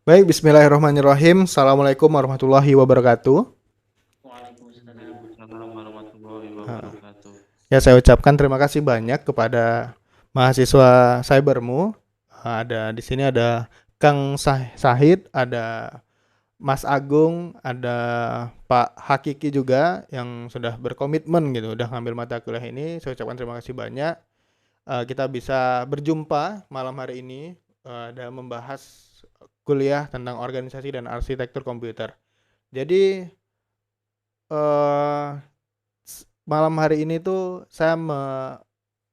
Baik, bismillahirrahmanirrahim. Assalamualaikum warahmatullahi wabarakatuh. Waalaikumsalam warahmatullahi Ah, wabarakatuh. Ya, saya ucapkan terima kasih banyak kepada mahasiswa Cybermu. Ada di sini ada Kang Sahid, ada Mas Agung, ada Pak Hakiki juga yang sudah berkomitmen gitu, udah ngambil mata kuliah ini. Saya ucapkan terima kasih banyak. Kita bisa berjumpa malam hari ini dalam membahas kuliah tentang organisasi dan arsitektur komputer. Jadi eh malam hari ini tuh saya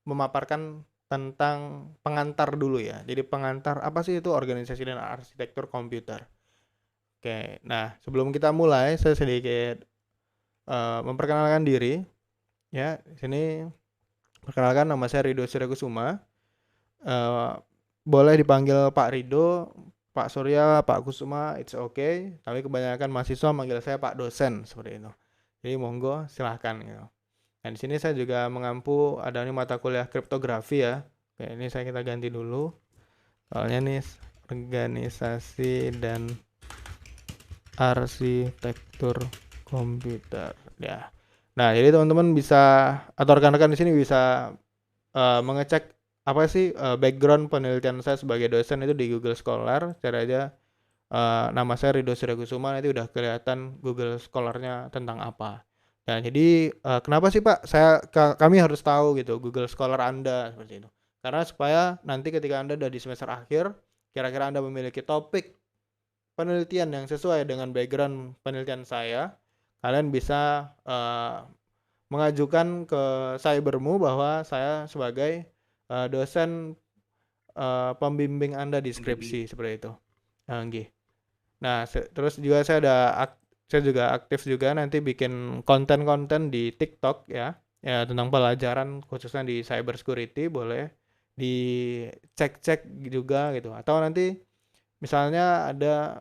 memaparkan tentang pengantar dulu ya. Jadi pengantar apa sih itu organisasi dan arsitektur komputer. Oke, nah sebelum kita mulai saya sedikit memperkenalkan diri ya. Di sini perkenalkan nama saya Rido Sirakusuma. Eh, Boleh dipanggil Pak Rido, Pak Surya, Pak Kusuma, it's okay. Tapi kebanyakan mahasiswa manggil saya Pak dosen seperti itu. Jadi monggo silahkan gitu. Nah, di sini saya juga mengampu adanya mata kuliah kriptografi ya. Oke, ini kita ganti dulu. Soalnya nih organisasi dan arsitektur komputer ya. Nah, jadi teman-teman bisa atau rekan-rekan di sini bisa mengecek apa sih background penelitian saya sebagai dosen itu di Google Scholar. Cari aja nama saya Rido Sirakusuma, nanti udah kelihatan Google Scholar-nya tentang apa. Nah, jadi kenapa sih Pak kami harus tahu gitu Google Scholar Anda seperti itu. Karena supaya nanti ketika Anda udah di semester akhir, kira-kira Anda memiliki topik penelitian yang sesuai dengan background penelitian saya, kalian bisa mengajukan ke cybermu bahwa saya sebagai dosen pembimbing Anda di Pembimbing. skripsi seperti itu. Nah, nggih. Nah, terus juga saya juga aktif juga nanti bikin konten-konten di TikTok ya. Ya, tentang pelajaran khususnya di cyber security boleh dicek-cek juga gitu. Atau nanti misalnya ada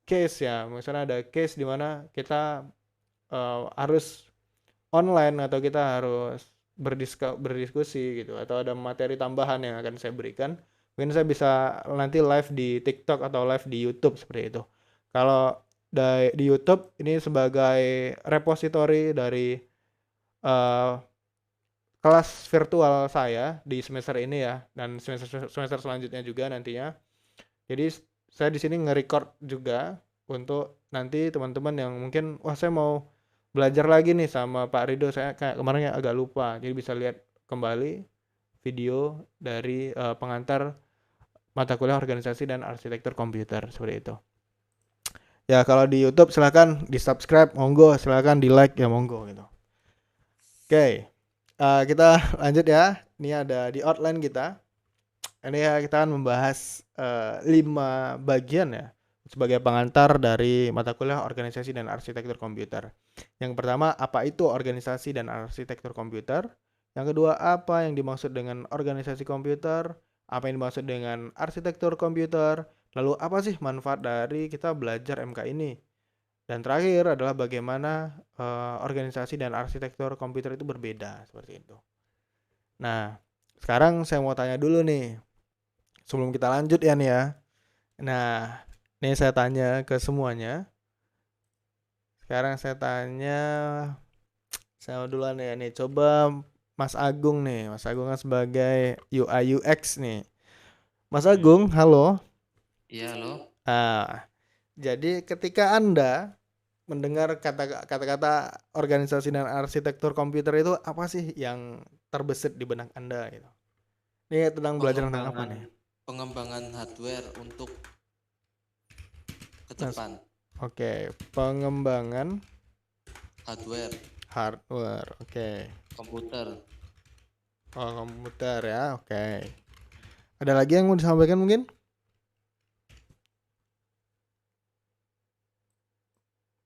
case ya, misalnya ada case di mana kita harus online atau kita harus berdiskusi gitu atau ada materi tambahan yang akan saya berikan, mungkin saya bisa nanti live di TikTok atau live di YouTube seperti itu. Kalau di YouTube ini sebagai repository dari eh, kelas virtual saya di semester ini ya dan semester semester selanjutnya juga nantinya. Jadi saya di sini nge-record juga untuk nanti teman-teman yang mungkin wah saya mau belajar lagi nih sama Pak Rido, saya kayak kemarin ya agak lupa. Jadi bisa lihat kembali video dari pengantar mata kuliah organisasi dan arsitektur komputer seperti itu. Ya kalau di YouTube silahkan di subscribe, monggo silahkan di like ya monggo gitu. Oke, kita lanjut ya. Ini ada di outline kita. Ini ya kita akan membahas 5 bagian ya sebagai pengantar dari mata kuliah organisasi dan arsitektur komputer. Yang pertama, apa itu organisasi dan arsitektur komputer? Yang kedua, apa yang dimaksud dengan organisasi komputer? Apa yang dimaksud dengan arsitektur komputer? Lalu apa sih manfaat dari kita belajar MK ini? Dan terakhir adalah bagaimana organisasi dan arsitektur komputer itu berbeda seperti itu. Nah, sekarang saya mau tanya dulu nih sebelum kita lanjut ya nih ya. Nah, ini saya tanya ke semuanya. Sekarang saya tanya, saya duluan ya nih. Coba Mas Agung nih. Mas Agung kan sebagai UI UX nih. Mas Hmm. Agung, halo. Iya loh. Jadi ketika Anda mendengar kata-kata organisasi dan arsitektur komputer itu apa sih yang terbesit di benak Anda gitu? Ini tentang belajar tentang apa Pengembangan nih? pengembangan hardware untuk ke Mas, depan. oke, pengembangan Hardware hardware. Oke. komputer. Oh, komputer ya. Oke. Ada lagi yang mau disampaikan mungkin?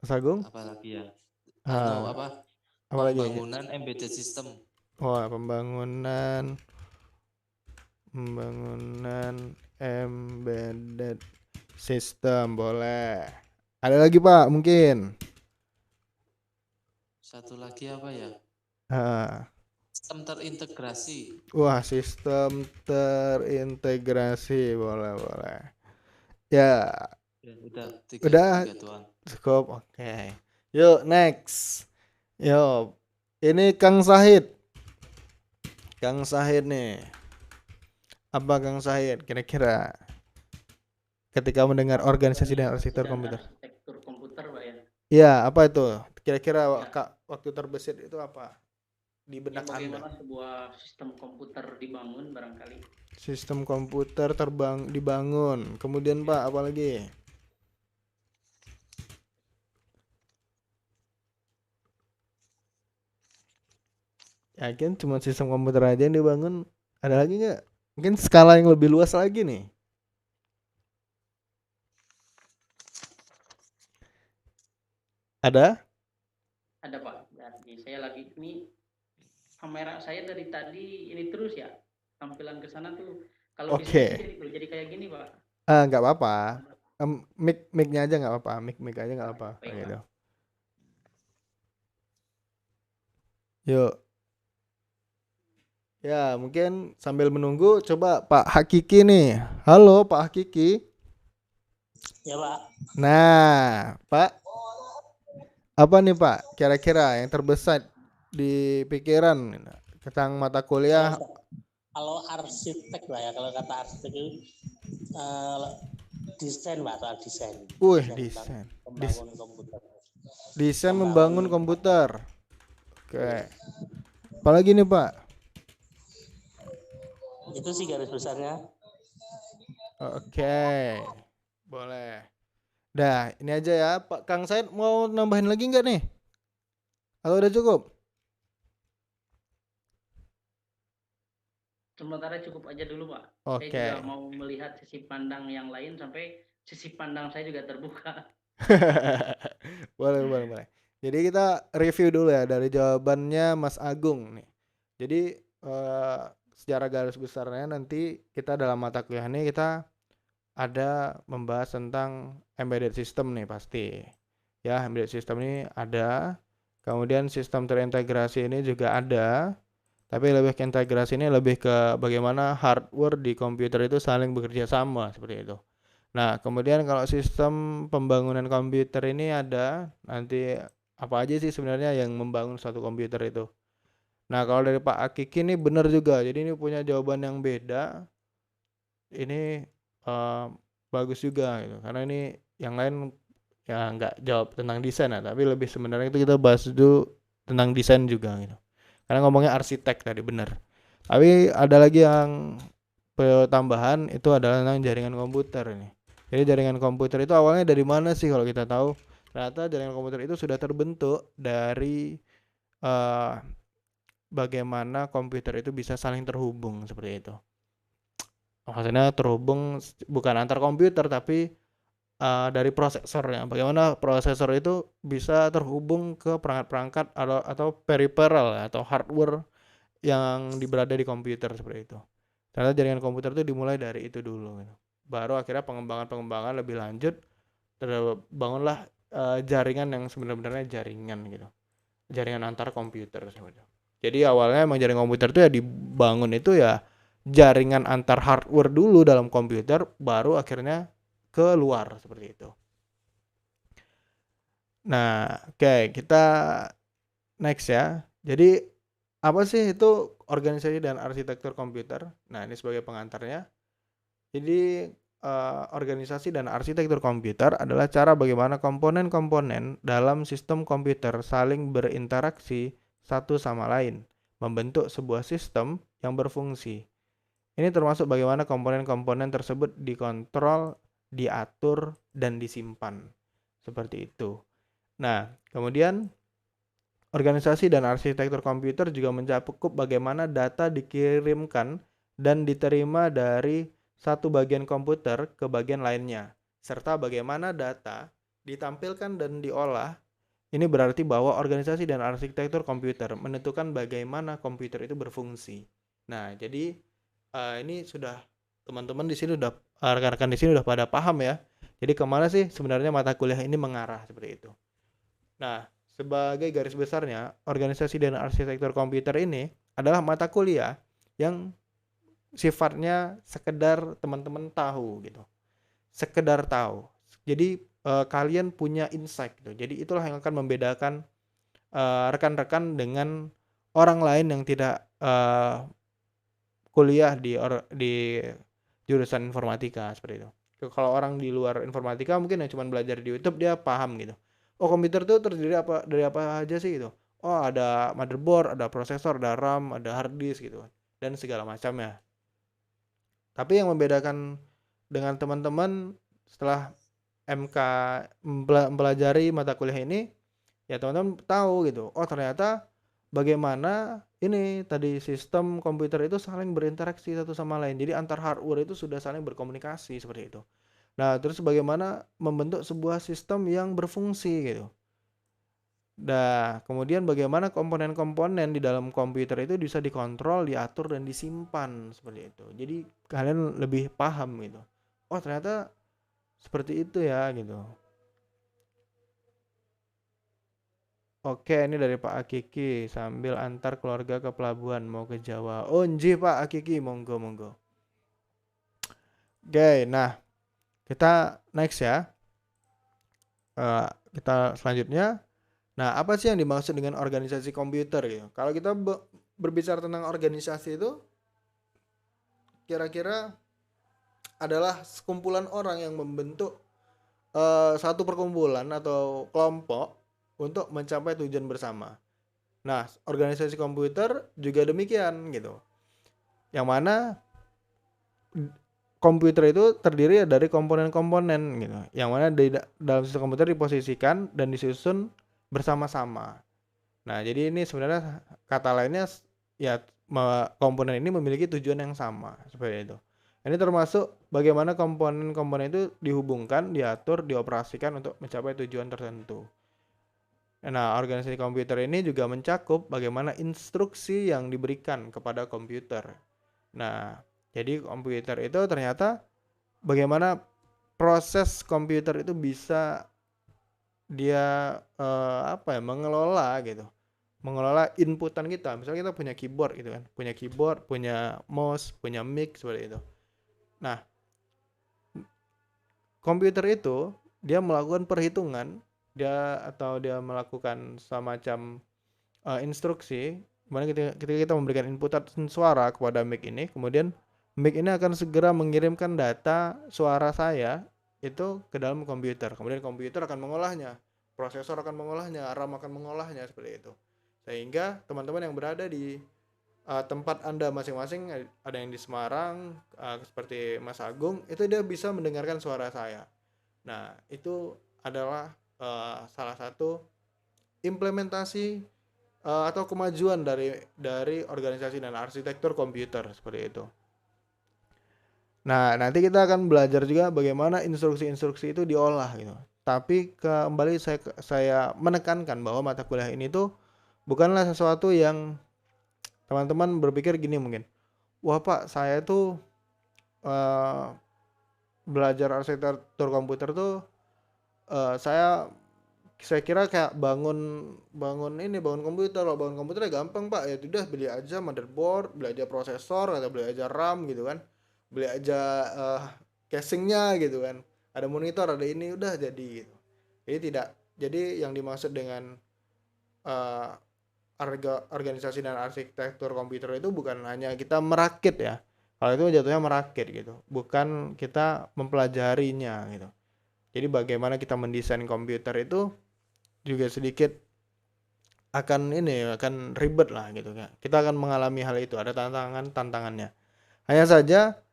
Mas Agung? Apalagi ya? Ah, Apa? apa lagi nih? Pembangunan embedded system. Wah, pembangunan embedded system boleh. Ada lagi Pak, mungkin. Satu lagi apa ya? Ah, Sistem terintegrasi. wah, sistem terintegrasi boleh boleh. Ya, Ya, udah udah tiga doang. cukup. Oke. Yuk, next. Yuk. Ini Kang Sahid. Kang Sahid nih. Apa Kang Sahid kira-kira ketika mendengar organisasi dan Organisasi arsitektur dan komputer? arsitektur komputer, Pak ya. Iya, apa itu? Kira-kira Ya, waktu terbesit itu apa di ya benak Anda? bagaimana sebuah sistem komputer dibangun barangkali. Sistem komputer dibangun. Kemudian Pak, apa lagi? Yakin cuma sistem komputer aja yang dibangun? Ada lagi nggak? Mungkin skala yang lebih luas lagi nih. Ada? Ada, Pak. Jadi saya lagi ini kamera saya dari tadi ini terus ya. Tampilan ke sana tuh kalau di saya Oke. sih jadi kayak gini, Pak. Nggak apa-apa. Mic-nya aja nggak apa-apa. Mic aja nggak apa. Baik, Gitu. Pak. Yuk. Ya, mungkin sambil menunggu coba Pak Hakiki nih. Halo Pak Hakiki. Ya, Pak. Nah, Pak, apa nih Pak? Kira-kira yang terbesit di pikiran tentang mata kuliah? Kalau arsitek lah ya, kalau kata arsitek itu desain Pak, soal desain. Desain. Membangun komputer. Desain membangun komputer. Oke. Apalagi nih Pak? Itu sih garis besarnya. Oke. Boleh. Dah, ini aja ya. Pak Kang Said mau nambahin lagi nggak nih? Atau udah cukup? Sementara cukup aja dulu, Pak. Oke. Saya juga mau melihat sisi pandang yang lain sampai sisi pandang saya juga terbuka. boleh. Jadi kita review dulu ya dari jawabannya Mas Agung nih. Jadi secara garis besarnya nanti kita dalam mata kuliah ini kita ada membahas tentang embedded system nih pasti. Ya, embedded system ini ada. Kemudian sistem terintegrasi ini juga ada. Tapi lebih ke integrasi ini lebih ke bagaimana hardware di komputer itu saling bekerja sama seperti itu. Nah, kemudian kalau sistem pembangunan komputer ini ada nanti apa aja sih sebenarnya yang membangun suatu komputer itu. Nah, kalau dari Pak Akiki ini benar juga. Jadi ini punya jawaban yang beda. Ini bagus juga gitu. Karena ini yang lain ya nggak jawab tentang desain ya, tapi lebih sebenarnya itu kita bahas dulu tentang desain juga gitu. Karena ngomongnya arsitek tadi benar. Tapi ada lagi yang tambahan itu adalah tentang jaringan komputer ini. Jadi jaringan komputer itu awalnya dari mana sih kalau kita tahu? Ternyata jaringan komputer itu sudah terbentuk dari bagaimana komputer itu bisa saling terhubung seperti itu. Maksudnya terhubung bukan antar komputer tapi dari prosesornya. Bagaimana prosesor itu bisa terhubung ke perangkat-perangkat atau peripheral atau hardware yang berada di komputer seperti itu. Ternyata jaringan komputer itu dimulai dari itu dulu gitu. Baru akhirnya pengembangan lebih lanjut terbangunlah jaringan yang sebenarnya jaringan gitu. Jaringan antar komputer sebenarnya. Jadi awalnya emang jaringan komputer itu ya dibangun itu ya jaringan antar hardware dulu dalam komputer baru akhirnya keluar seperti itu. Nah, oke, kita next ya. Jadi apa sih itu organisasi dan arsitektur komputer? Nah, ini sebagai pengantarnya. Jadi organisasi dan arsitektur komputer adalah cara bagaimana komponen-komponen dalam sistem komputer saling berinteraksi satu sama lain, membentuk sebuah sistem yang berfungsi. Ini termasuk bagaimana komponen-komponen tersebut dikontrol, diatur, dan disimpan. Seperti itu. Nah, kemudian organisasi dan arsitektur komputer juga mencakup bagaimana data dikirimkan dan diterima dari satu bagian komputer ke bagian lainnya, serta bagaimana data ditampilkan dan diolah. Ini berarti bahwa organisasi dan arsitektur komputer menentukan bagaimana komputer itu berfungsi. Nah, jadi ini sudah teman-teman di sini udah rekan-rekan di sini udah pada paham ya. Jadi kemana sih sebenarnya mata kuliah ini mengarah seperti itu. Nah, sebagai garis besarnya, organisasi dan arsitektur komputer ini adalah mata kuliah yang sifatnya sekedar teman-teman tahu gitu. sekedar tahu. Jadi kalian punya insight gitu. Jadi itulah yang akan membedakan rekan-rekan dengan orang lain yang tidak kuliah di jurusan informatika seperti itu. Kalau orang di luar informatika mungkin ya cuma belajar di YouTube dia paham gitu. Oh, komputer tuh terdiri dari apa aja sih gitu. Oh, ada motherboard, ada prosesor, ada RAM, ada hard disk gitu kan. Dan segala macamnya. Tapi yang membedakan dengan teman-teman setelah MK mempelajari mata kuliah ini, ya teman-teman tahu gitu. Oh, ternyata bagaimana ini tadi sistem komputer itu saling berinteraksi satu sama lain. Jadi antar hardware itu sudah saling berkomunikasi seperti itu. Nah, terus bagaimana membentuk sebuah sistem yang berfungsi gitu. Nah, kemudian bagaimana komponen-komponen di dalam komputer itu bisa dikontrol, diatur, dan disimpan seperti itu. Jadi kalian lebih paham gitu. Oh, ternyata seperti itu ya gitu. Oke, ini dari Pak Akiki, sambil antar keluarga ke pelabuhan mau ke Jawa. Oh, nji Pak Akiki, monggo. Oke, nah kita next ya. Kita selanjutnya. Nah, apa sih yang dimaksud dengan organisasi komputer gitu? Kalau kita berbicara tentang organisasi itu, kira-kira adalah sekumpulan orang yang membentuk satu perkumpulan atau kelompok untuk mencapai tujuan bersama. Nah, organisasi komputer juga demikian gitu. Yang mana komputer itu terdiri dari komponen-komponen gitu. Yang mana dalam sistem komputer diposisikan dan disusun bersama-sama. Nah, jadi ini sebenarnya kata lainnya ya komponen ini memiliki tujuan yang sama seperti itu. Ini termasuk bagaimana komponen-komponen itu dihubungkan, diatur, dioperasikan untuk mencapai tujuan tertentu. Nah, organisasi komputer ini juga mencakup bagaimana instruksi yang diberikan kepada komputer. Nah, jadi komputer itu ternyata bagaimana proses komputer itu bisa dia mengelola gitu, mengelola inputan kita. Misalnya kita punya keyboard gitu kan, punya mouse, punya mic seperti itu. Nah, komputer itu dia melakukan perhitungan, dia melakukan semacam instruksi. Kemudian ketika kita memberikan inputan suara kepada mic ini, kemudian mic ini akan segera mengirimkan data suara saya itu ke dalam komputer. Kemudian komputer akan mengolahnya, prosesor akan mengolahnya, RAM akan mengolahnya seperti itu. Sehingga teman-teman yang berada di tempat Anda masing-masing, ada yang di Semarang seperti Mas Agung, itu dia bisa mendengarkan suara saya. Nah, itu adalah salah satu implementasi atau kemajuan dari organisasi dan arsitektur komputer seperti itu. Nah, nanti kita akan belajar juga bagaimana instruksi-instruksi itu diolah gitu. Tapi kembali saya menekankan bahwa mata kuliah ini tuh bukanlah sesuatu yang teman-teman berpikir gini mungkin. Wah Pak, saya tuh belajar arsitektur komputer tuh saya kira kayak bangun komputer. Kalau bangun komputer ya gampang Pak, ya udah beli aja motherboard, beli aja prosesor, atau beli aja RAM gitu kan. Beli aja casingnya gitu kan, ada monitor, ada ini, udah jadi gitu. Jadi tidak, jadi yang dimaksud dengan organisasi dan arsitektur komputer itu bukan hanya kita merakit ya. Kalau itu jatuhnya merakit gitu, bukan kita mempelajarinya gitu. Jadi bagaimana kita mendesain komputer itu juga sedikit akan ribet lah gitu kan. Kita akan mengalami hal itu, ada tantangannya. Hanya saja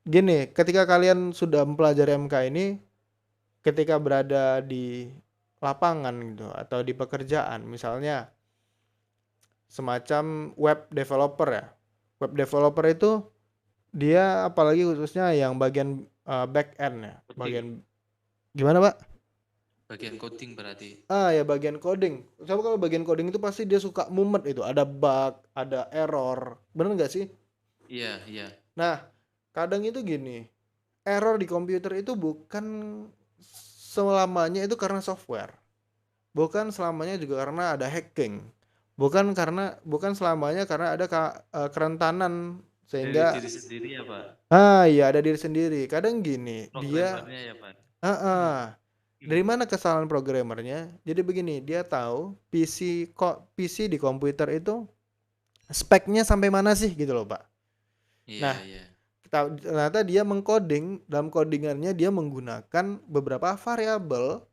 gini, ketika kalian sudah mempelajari MK ini, ketika berada di lapangan gitu atau di pekerjaan, misalnya semacam web developer ya. Web developer itu dia apalagi khususnya yang bagian back end ya. Bagian gimana, Pak? Bagian coding berarti. Ya bagian coding. Coba kalau bagian coding itu pasti dia suka mumet itu, ada bug, ada error. Bener nggak sih? Iya. Nah, kadang itu gini, error di komputer itu bukan selamanya itu karena software. Bukan selamanya juga karena ada hacking. Bukan selamanya karena ada kerentanan Dari sehingga diri sendiri ya Pak, iya ada diri sendiri. Kadang gini, dia programmernya ya Pak. dari mana kesalahan programmernya? Jadi begini, dia tahu PC di komputer itu speknya sampai mana sih gitu loh, Pak. Iya, Nah, iya. ternyata dia mengcoding, dalam codingannya dia menggunakan beberapa variabel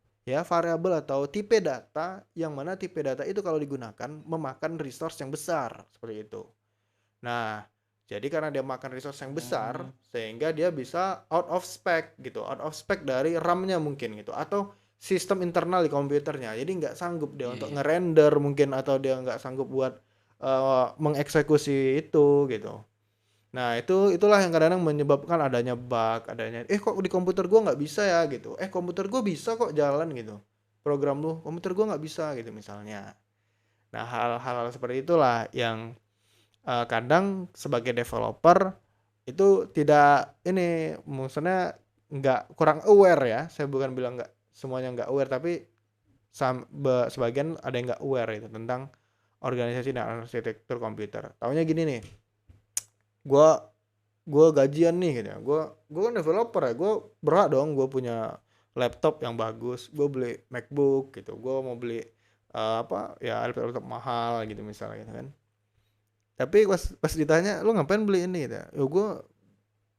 atau tipe data, yang mana tipe data itu kalau digunakan memakan resource yang besar seperti itu. Nah, jadi karena dia makan resource yang besar, sehingga dia bisa out of spec gitu, out of spec dari RAM-nya mungkin gitu, atau sistem internal di komputernya. Jadi nggak sanggup dia Iya, untuk iya. ngerender mungkin, atau dia nggak sanggup buat mengeksekusi itu gitu. Nah, itulah yang kadang-kadang menyebabkan adanya bug, kok di komputer gua nggak bisa ya gitu. Komputer gua bisa kok jalan gitu. Program lu, komputer gua nggak bisa gitu misalnya. Nah, hal-hal seperti itulah yang kadang sebagai developer itu tidak ini, maksudnya nggak, kurang aware ya. Saya bukan bilang nggak semuanya nggak aware, tapi sebagian ada yang nggak aware itu tentang organisasi dan arsitektur komputer. Taunya gini nih, gua gue gajian nih gitu ya, gue kan developer ya, gue berhak dong gue punya laptop yang bagus, gue beli MacBook gitu, gue mau beli apa ya, laptop mahal gitu misalnya gitu kan. Tapi pas ditanya lu ngapain beli ini gitu ya, gue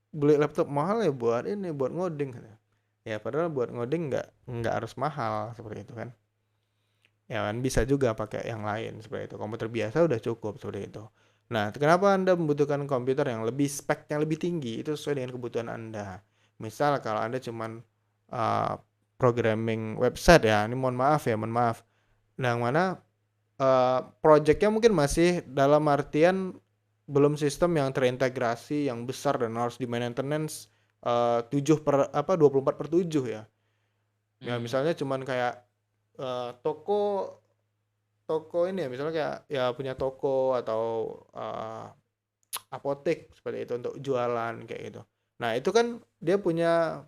beli laptop mahal ya buat ini, buat ngoding gitu. Ya padahal buat ngoding nggak harus mahal seperti itu kan. Ya kan bisa juga pakai yang lain seperti itu, komputer biasa udah cukup seperti itu. Nah, kenapa Anda membutuhkan komputer yang lebih speknya lebih tinggi? Itu sesuai dengan kebutuhan Anda. Misal kalau Anda cuman programming website ya, ini mohon maaf. Nah, yang mana projectnya mungkin masih dalam artian belum sistem yang terintegrasi yang besar dan harus di maintenance 24/7 ya. Ya misalnya cuman kayak toko ini ya, misalnya kayak ya punya toko atau apotek seperti itu untuk jualan kayak gitu. Nah, itu kan dia punya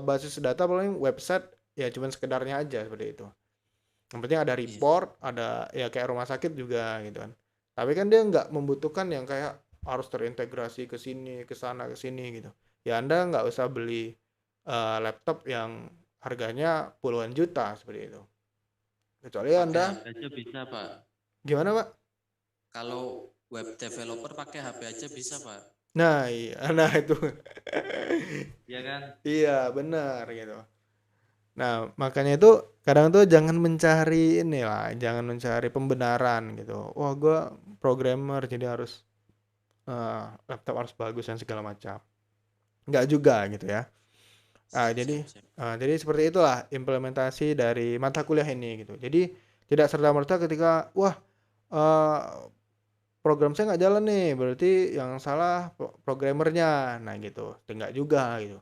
basis data paling website ya, cuman sekedarnya aja seperti itu. Yang penting ada report, ada ya kayak rumah sakit juga gitu kan. Tapi kan dia nggak membutuhkan yang kayak harus terintegrasi ke sini, ke sana, ke sini gitu. Ya Anda nggak usah beli laptop yang harganya puluhan juta seperti itu. Kecuali Pakai Anda HP aja bisa Pak. gimana, Pak? Kalau web developer pakai HP aja bisa Pak. Nah, iya. Nah, itu. Iya kan? Iya, benar gitu. Nah, makanya itu kadang tuh jangan mencari inilah, jangan mencari pembenaran gitu. Wah, gue programmer jadi harus laptop harus bagus dan segala macam. Nggak juga gitu ya. Jadi Siap. jadi seperti itulah implementasi dari mata kuliah ini gitu. Jadi tidak serta-merta ketika wah eh, program saya nggak jalan nih, berarti yang salah programmernya. Nah gitu, enggak juga gitu.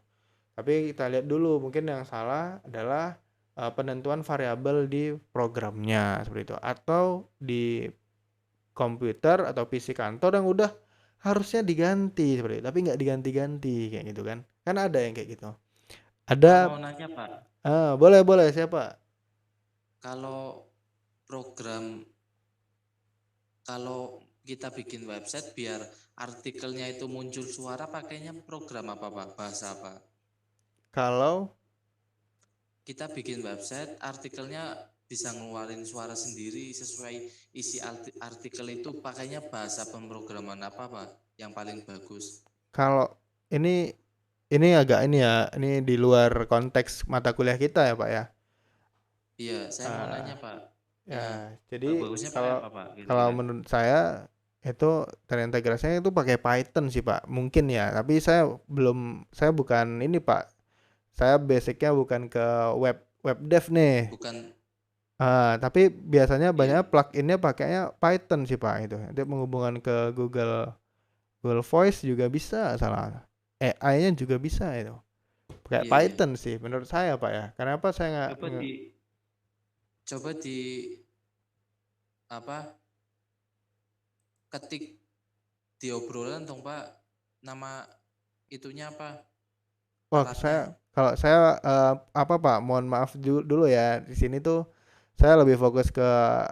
Tapi kita lihat dulu, mungkin yang salah adalah penentuan variabel di programnya seperti itu, atau di komputer atau PC kantor yang udah harusnya diganti seperti itu, tapi nggak diganti-ganti kayak gitu kan? Kan ada yang kayak gitu. Pak Ada, mau nanya Pak, boleh siapa? kalau program kalau kita bikin website biar artikelnya itu muncul suara pakainya program apa Pak? Bahasa apa? Kalau Kita bikin website artikelnya bisa ngeluarin suara sendiri sesuai isi artikel itu pakainya bahasa pemrograman apa Pak yang paling bagus? kalau ini agak ini ya, ini di luar konteks mata kuliah kita ya Pak ya. Iya, saya mau nanya Pak. Ya, jadi Bagusnya pakai kalau apa Pak? kalau Kira-kira? menurut saya itu terintegrasinya itu pakai Python sih Pak, mungkin ya. Tapi saya bukan ini Pak. Saya basicnya bukan ke web dev nih. Bukan, Tapi biasanya iya, banyak pluginnya pakainya Python sih Pak itu. Dia menghubungkan ke Google Voice juga bisa, salah. AI-nya juga bisa itu. Pakai iya, iya. Python sih menurut saya Pak ya. Kenapa saya nggak Coba coba di apa? Ketik di obrolan dong Pak. Nama itunya apa? Wah, Alatnya. kalau saya apa Pak, mohon maaf dulu ya. Di sini tuh saya lebih fokus ke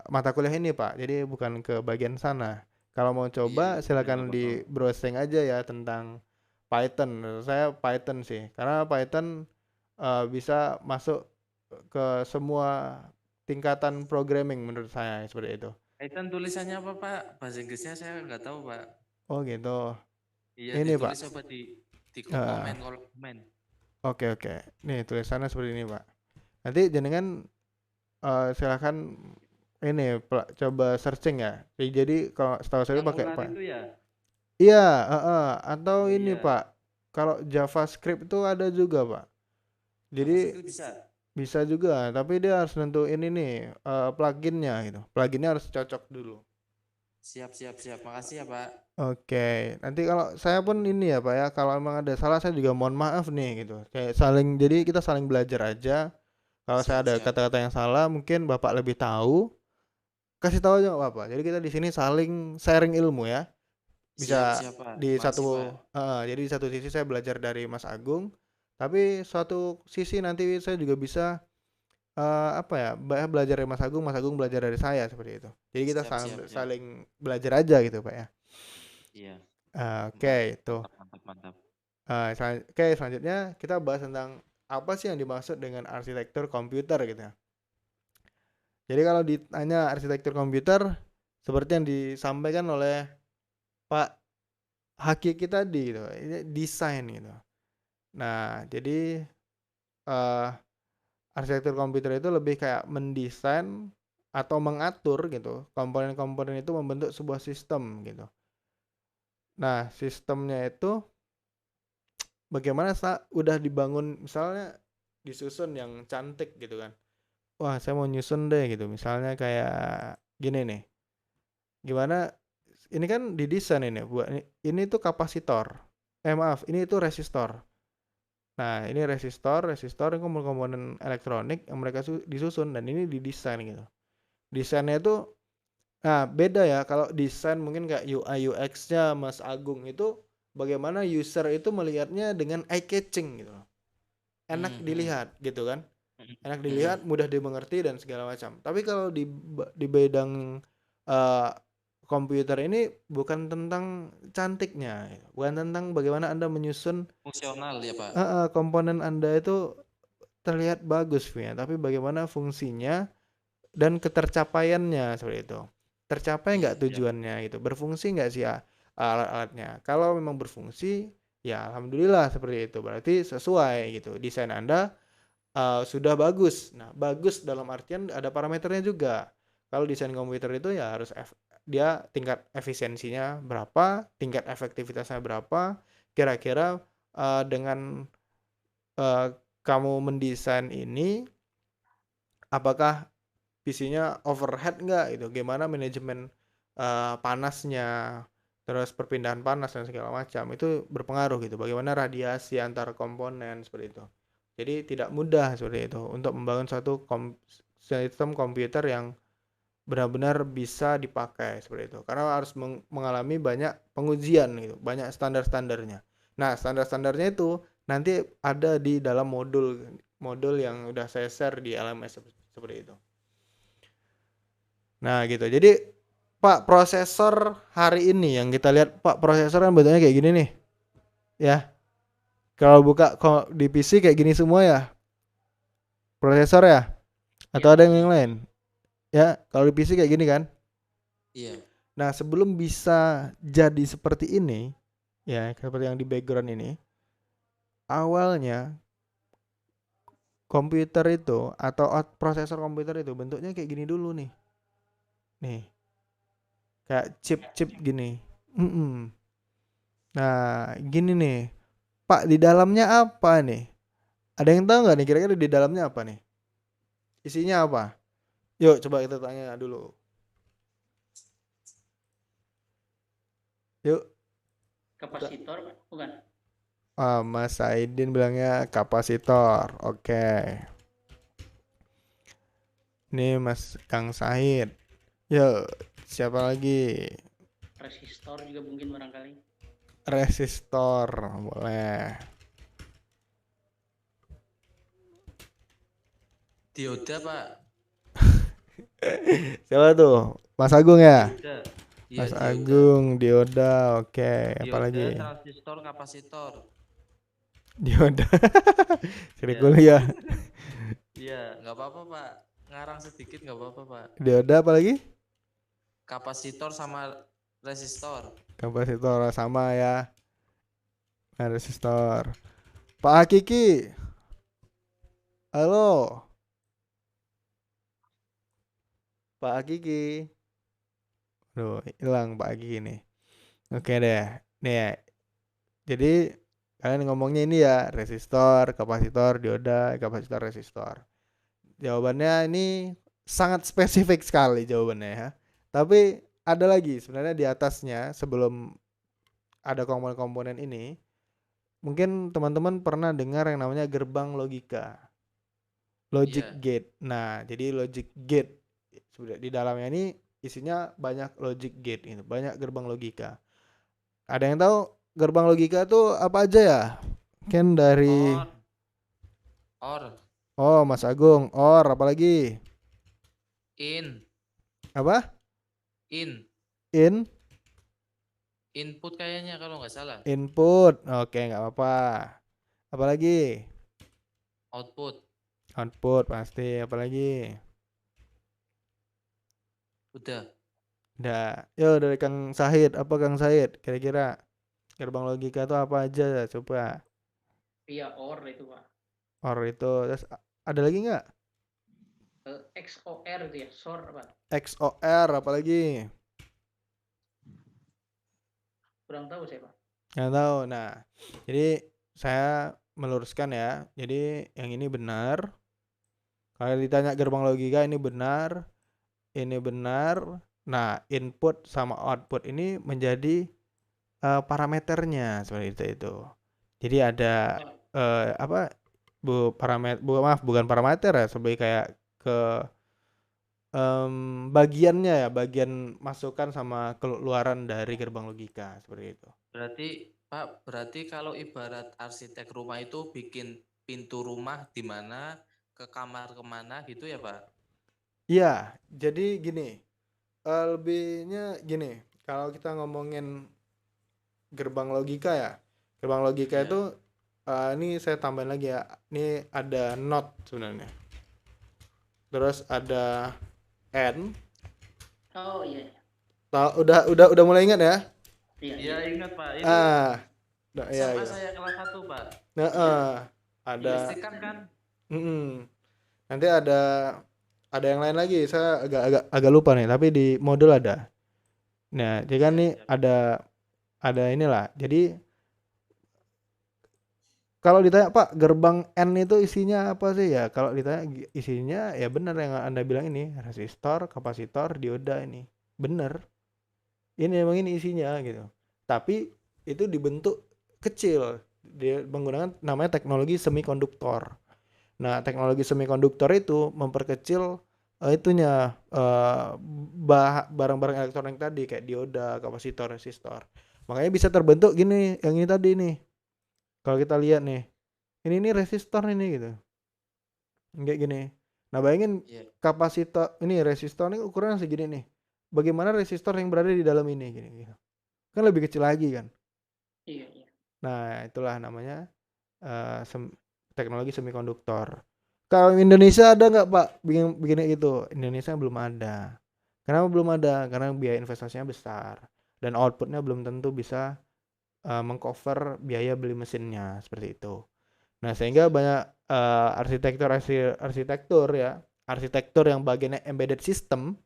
mata kuliah ini Pak. Jadi bukan ke bagian sana. Kalau mau coba Iya, silakan nggak di apa-apa. browsing aja ya tentang Python. Menurut saya Python sih, karena Python bisa masuk ke semua tingkatan programming menurut saya seperti itu. Python tulisannya apa Pak? Bahasa Inggrisnya saya nggak tahu Pak. Oh gitu. Iya, Ini Pak. ditulis apa di Eh, komen kolom komen. oke. Nih tulisannya seperti ini Pak. Nanti jenengan silakan ini coba searching ya. Jadi kalau setahu saya pakai Angular Pak. itu ya? Iya, atau Oh ini iya, Pak. Kalau JavaScript itu ada juga Pak. Jadi JavaScript bisa. bisa juga, tapi dia harus nentuin ini pluginnya gitu. Pluginnya harus cocok dulu. Siap. Makasih ya Pak. Oke, nanti kalau saya pun ini ya Pak ya, kalau emang ada salah saya juga mohon maaf nih gitu. Kayak saling, jadi kita saling belajar aja. Kalau saya ada Siap. kata-kata yang salah, mungkin Bapak lebih tahu, kasih tahu aja nggak apa-apa. Jadi kita di sini saling sharing ilmu ya. Bisa Siap Pak. di Makasih Pak. jadi di satu sisi saya belajar dari Mas Agung, tapi suatu sisi nanti saya juga bisa apa ya, belajar dari Mas Agung belajar dari saya seperti itu. Jadi kita Siap. saling belajar aja gitu Pak ya. Iya, Oke, itu. mantap. Oke, selanjutnya kita bahas tentang apa sih yang dimaksud dengan arsitektur komputer gitu ya. Jadi kalau ditanya arsitektur komputer, seperti yang disampaikan oleh Pak Hakiki tadi gitu, ini desain gitu. Nah, jadi eh, arsitektur komputer itu lebih kayak mendesain atau mengatur gitu komponen-komponen itu membentuk sebuah sistem gitu. Nah, sistemnya itu bagaimana udah dibangun, misalnya disusun yang cantik gitu kan. Wah, saya mau nyusun deh gitu. Misalnya kayak gini nih. Gimana ini kan didesain ini buat ini tuh kapasitor. Maaf, ini itu resistor. Nah, ini resistor yang komponen elektronik yang mereka disusun dan ini didesain gitu. Desainnya itu nah beda ya, kalau desain mungkin kayak UI UX-nya Mas Agung itu bagaimana user itu melihatnya dengan eye catching gitu. Enak dilihat gitu kan. Enak dilihat, mudah dimengerti dan segala macam. Tapi kalau di bidang eh, komputer ini bukan tentang cantiknya, bukan tentang bagaimana Anda menyusun Fungsional ya Pak. komponen Anda itu terlihat bagus ya, tapi bagaimana fungsinya dan ketercapaiannya seperti itu. Tercapai nggak tujuannya gitu, berfungsi nggak sih alat-alatnya. Kalau memang berfungsi, ya alhamdulillah seperti itu. Berarti sesuai gitu. Desain Anda sudah bagus. Nah, bagus dalam artian ada parameternya juga. Kalau desain komputer itu ya harus dia tingkat efisiensinya berapa, tingkat efektivitasnya berapa, kira-kira dengan kamu mendesain ini, apakah PC-nya overhead nggak gitu, gimana manajemen panasnya, terus perpindahan panas dan segala macam, itu berpengaruh gitu, bagaimana radiasi antar komponen seperti itu. Jadi tidak mudah seperti itu untuk membangun suatu sistem komputer yang benar-benar bisa dipakai seperti itu, karena harus mengalami banyak pengujian gitu, banyak standar-standarnya. Nah, standar-standarnya itu nanti ada di dalam modul yang udah saya share di LMS seperti itu. Nah, gitu. Jadi Pak, prosesor hari ini yang kita lihat, Pak, prosesor kan bentuknya kayak gini nih. Ya. Kalau buka di PC kayak gini semua ya. Prosesor ya? Atau ada yang lain? Ya, kalau di PC kayak gini kan? Iya. Nah, sebelum bisa jadi seperti ini, ya, seperti yang di background ini, awalnya komputer itu atau prosesor komputer itu bentuknya kayak gini dulu nih. Nih. Kayak chip-chip gini. Nah, gini nih. Pak, di dalamnya apa nih? Ada yang tahu nggak nih kira-kira di dalamnya apa nih? Isinya apa? Yuk coba kita tanya dulu. Yuk. Kapasitor, Pak? Bukan. Mas Saidin bilangnya kapasitor. Oke. Ini Mas Kang Said. Yuk, siapa lagi? Resistor juga mungkin barangkali. Resistor, boleh. Dioda Pak. Siapa tuh? Mas Agung ya? Iya, Mas dioda. Agung, dioda, oke. Dioda, Apalagi? transistor, kapasitor. Dioda. Seri Iya. kuliah. Iya, nggak apa-apa Pak. Ngarang sedikit nggak apa-apa Pak. Dioda apalagi? Kapasitor sama resistor. Kapasitor sama ya. Nah, resistor. Pak Hakiki, halo. Pak Hakiki. Duh, hilang Pak Hakiki nih. Oke deh. Nih ya. Jadi kalian ngomongnya ini ya, resistor, kapasitor, dioda, kapasitor, resistor. Jawabannya ini sangat spesifik sekali jawabannya ya. Tapi ada lagi sebenarnya di atasnya sebelum ada komponen-komponen ini. Mungkin teman-teman pernah dengar yang namanya gerbang logika. Logic Iya. gate. Nah, jadi logic gate sudah di dalamnya ini isinya banyak logic gate ini, banyak gerbang logika. Ada yang tahu gerbang logika tuh apa aja ya? Kan dari Or, Oh, Mas Agung, OR apalagi? in, Apa? in, In, input kayaknya kalau nggak salah. input. Oke, nggak apa-apa. Apalagi? Output. Output pasti. Apalagi? Udah. Udah. Yo dari Kang Sahid, apa Kang Sahid? Kira-kira gerbang logika tuh apa aja? Coba. Iya, or itu Pak. OR itu. Terus ada lagi nggak? XOR itu ya, SOR apa? XOR apalagi? Kurang tahu saya Pak. Nggak tahu. Nah, jadi saya meluruskan ya. Jadi yang ini benar. Kalau ditanya gerbang logika ini benar. Ini benar. Nah, input sama output ini menjadi parameternya seperti itu. Jadi ada apa? Parameter, maaf, bukan parameter ya, sebagai kayak ke bagiannya ya, bagian masukan sama keluaran dari gerbang logika seperti itu. Berarti Pak, berarti kalau ibarat arsitek rumah itu bikin pintu rumah di mana, ke kamar kemana gitu ya Pak? Iya, jadi gini, lebihnya gini, kalau kita ngomongin gerbang logika ya, gerbang logika Iya. itu ini saya tambahin lagi ya, ini ada not sebenarnya, terus ada and. Oh iya. Udah mulai ingat ya? Iya. Iya ingat Pak, itu Iya, SMA iya. saya kelas 1 Pak. Ada. Listrikan kan? Nanti ada yang lain lagi, saya agak lupa nih, tapi di modul ada. Nah, jadi kan nih ada inilah. Jadi kalau ditanya Pak, gerbang N itu isinya apa sih ya? Kalau ditanya isinya ya benar yang Anda bilang ini, resistor, kapasitor, dioda ini. Benar. Ini emang ini isinya gitu. Tapi itu dibentuk kecil. Dia menggunakan namanya teknologi semikonduktor. Nah, teknologi semikonduktor itu memperkecil itunya barang-barang elektronik tadi kayak dioda, kapasitor, resistor. Makanya bisa terbentuk gini, yang ini tadi nih. Kalau kita lihat nih, ini resistor ini gitu, kayak gini. Nah bayangin kapasitor ini, resistor ini ukurannya segini nih. Bagaimana resistor yang berada di dalam ini gini, gitu. Kan lebih kecil lagi kan. Iya. Nah itulah namanya teknologi semikonduktor. Kalau Indonesia ada nggak Pak begini itu? Indonesia belum ada. Kenapa belum ada? Karena biaya investasinya besar dan outputnya belum tentu bisa mengcover biaya beli mesinnya seperti itu. Nah sehingga banyak arsitektur ya, arsitektur yang bagiannya embedded system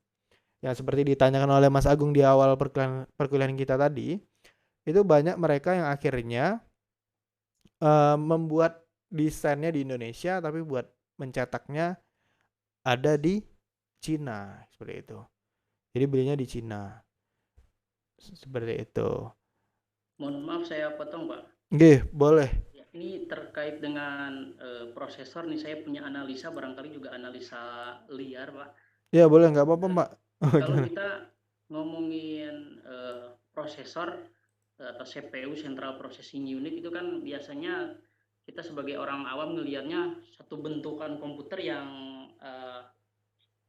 yang seperti ditanyakan oleh Mas Agung di awal perkuliahan kita tadi, itu banyak mereka yang akhirnya membuat desainnya di Indonesia tapi buat mencetaknya ada di Cina seperti itu. Jadi belinya di Cina seperti itu. Mohon maaf saya potong Pak. Nggih, boleh. Ini terkait dengan prosesor nih, saya punya analisa, barangkali juga analisa liar Pak. Ya boleh, nggak apa-apa Pak. Kalau kita ngomongin prosesor atau CPU Central Processing Unit itu kan biasanya kita sebagai orang awam ngelihatnya satu bentukan komputer yang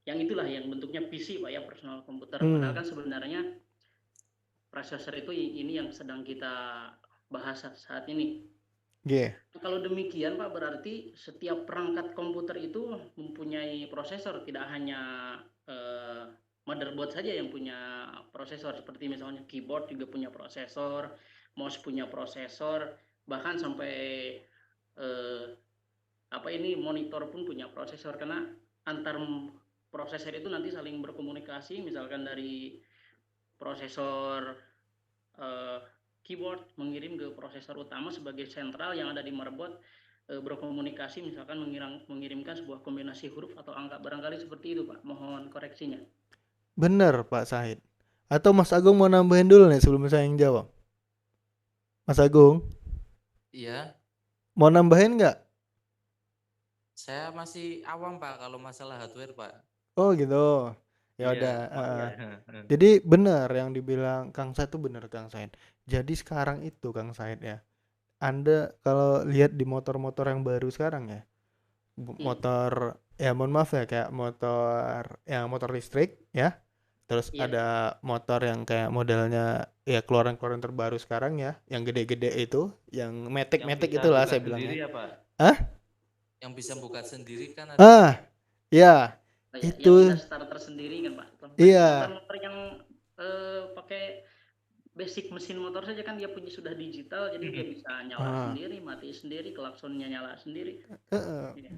itulah yang bentuknya PC Pak ya, personal komputer. Padahal kan sebenarnya Prosesor itu ini yang sedang kita bahas saat ini. G. Kalau demikian Pak, berarti setiap perangkat komputer itu mempunyai prosesor, tidak hanya motherboard saja yang punya prosesor, seperti misalnya keyboard juga punya prosesor, mouse punya prosesor, bahkan sampai monitor pun punya prosesor, karena antar prosesor itu nanti saling berkomunikasi, misalkan dari prosesor keyboard mengirim ke prosesor utama sebagai sentral yang ada di motherboard, berkomunikasi, misalkan mengirimkan sebuah kombinasi huruf atau angka, barangkali seperti itu Pak, mohon koreksinya. Bener Pak Sahid. Atau Mas Agung mau nambahin dulu nih sebelum saya yang jawab. Mas Agung, Iya, mau nambahin nggak? saya masih awam Pak kalau masalah hardware Pak. Oh gitu. Ya Iya, udah. makanya. Jadi benar yang dibilang Kang Said itu benar Kang Said. Jadi sekarang itu Kang Said ya. Anda kalau lihat di motor-motor yang baru sekarang ya, motor ya mohon maaf ya kayak motor listrik ya. Terus Iya. ada motor yang kayak modelnya ya keluaran-keluaran terbaru sekarang ya, yang gede-gede itu, yang Yang metik-metik bisa itulah buka saya sendiri bilangnya. ya Pak? Hah? Yang bisa buka sendiri kan ada. Ah, ya Yang itu ada starter sendiri kan Pak. iya. Motor yang pakai basic mesin motor saja kan dia punya sudah digital, jadi dia bisa nyala sendiri, mati sendiri, klaksonnya nyala sendiri.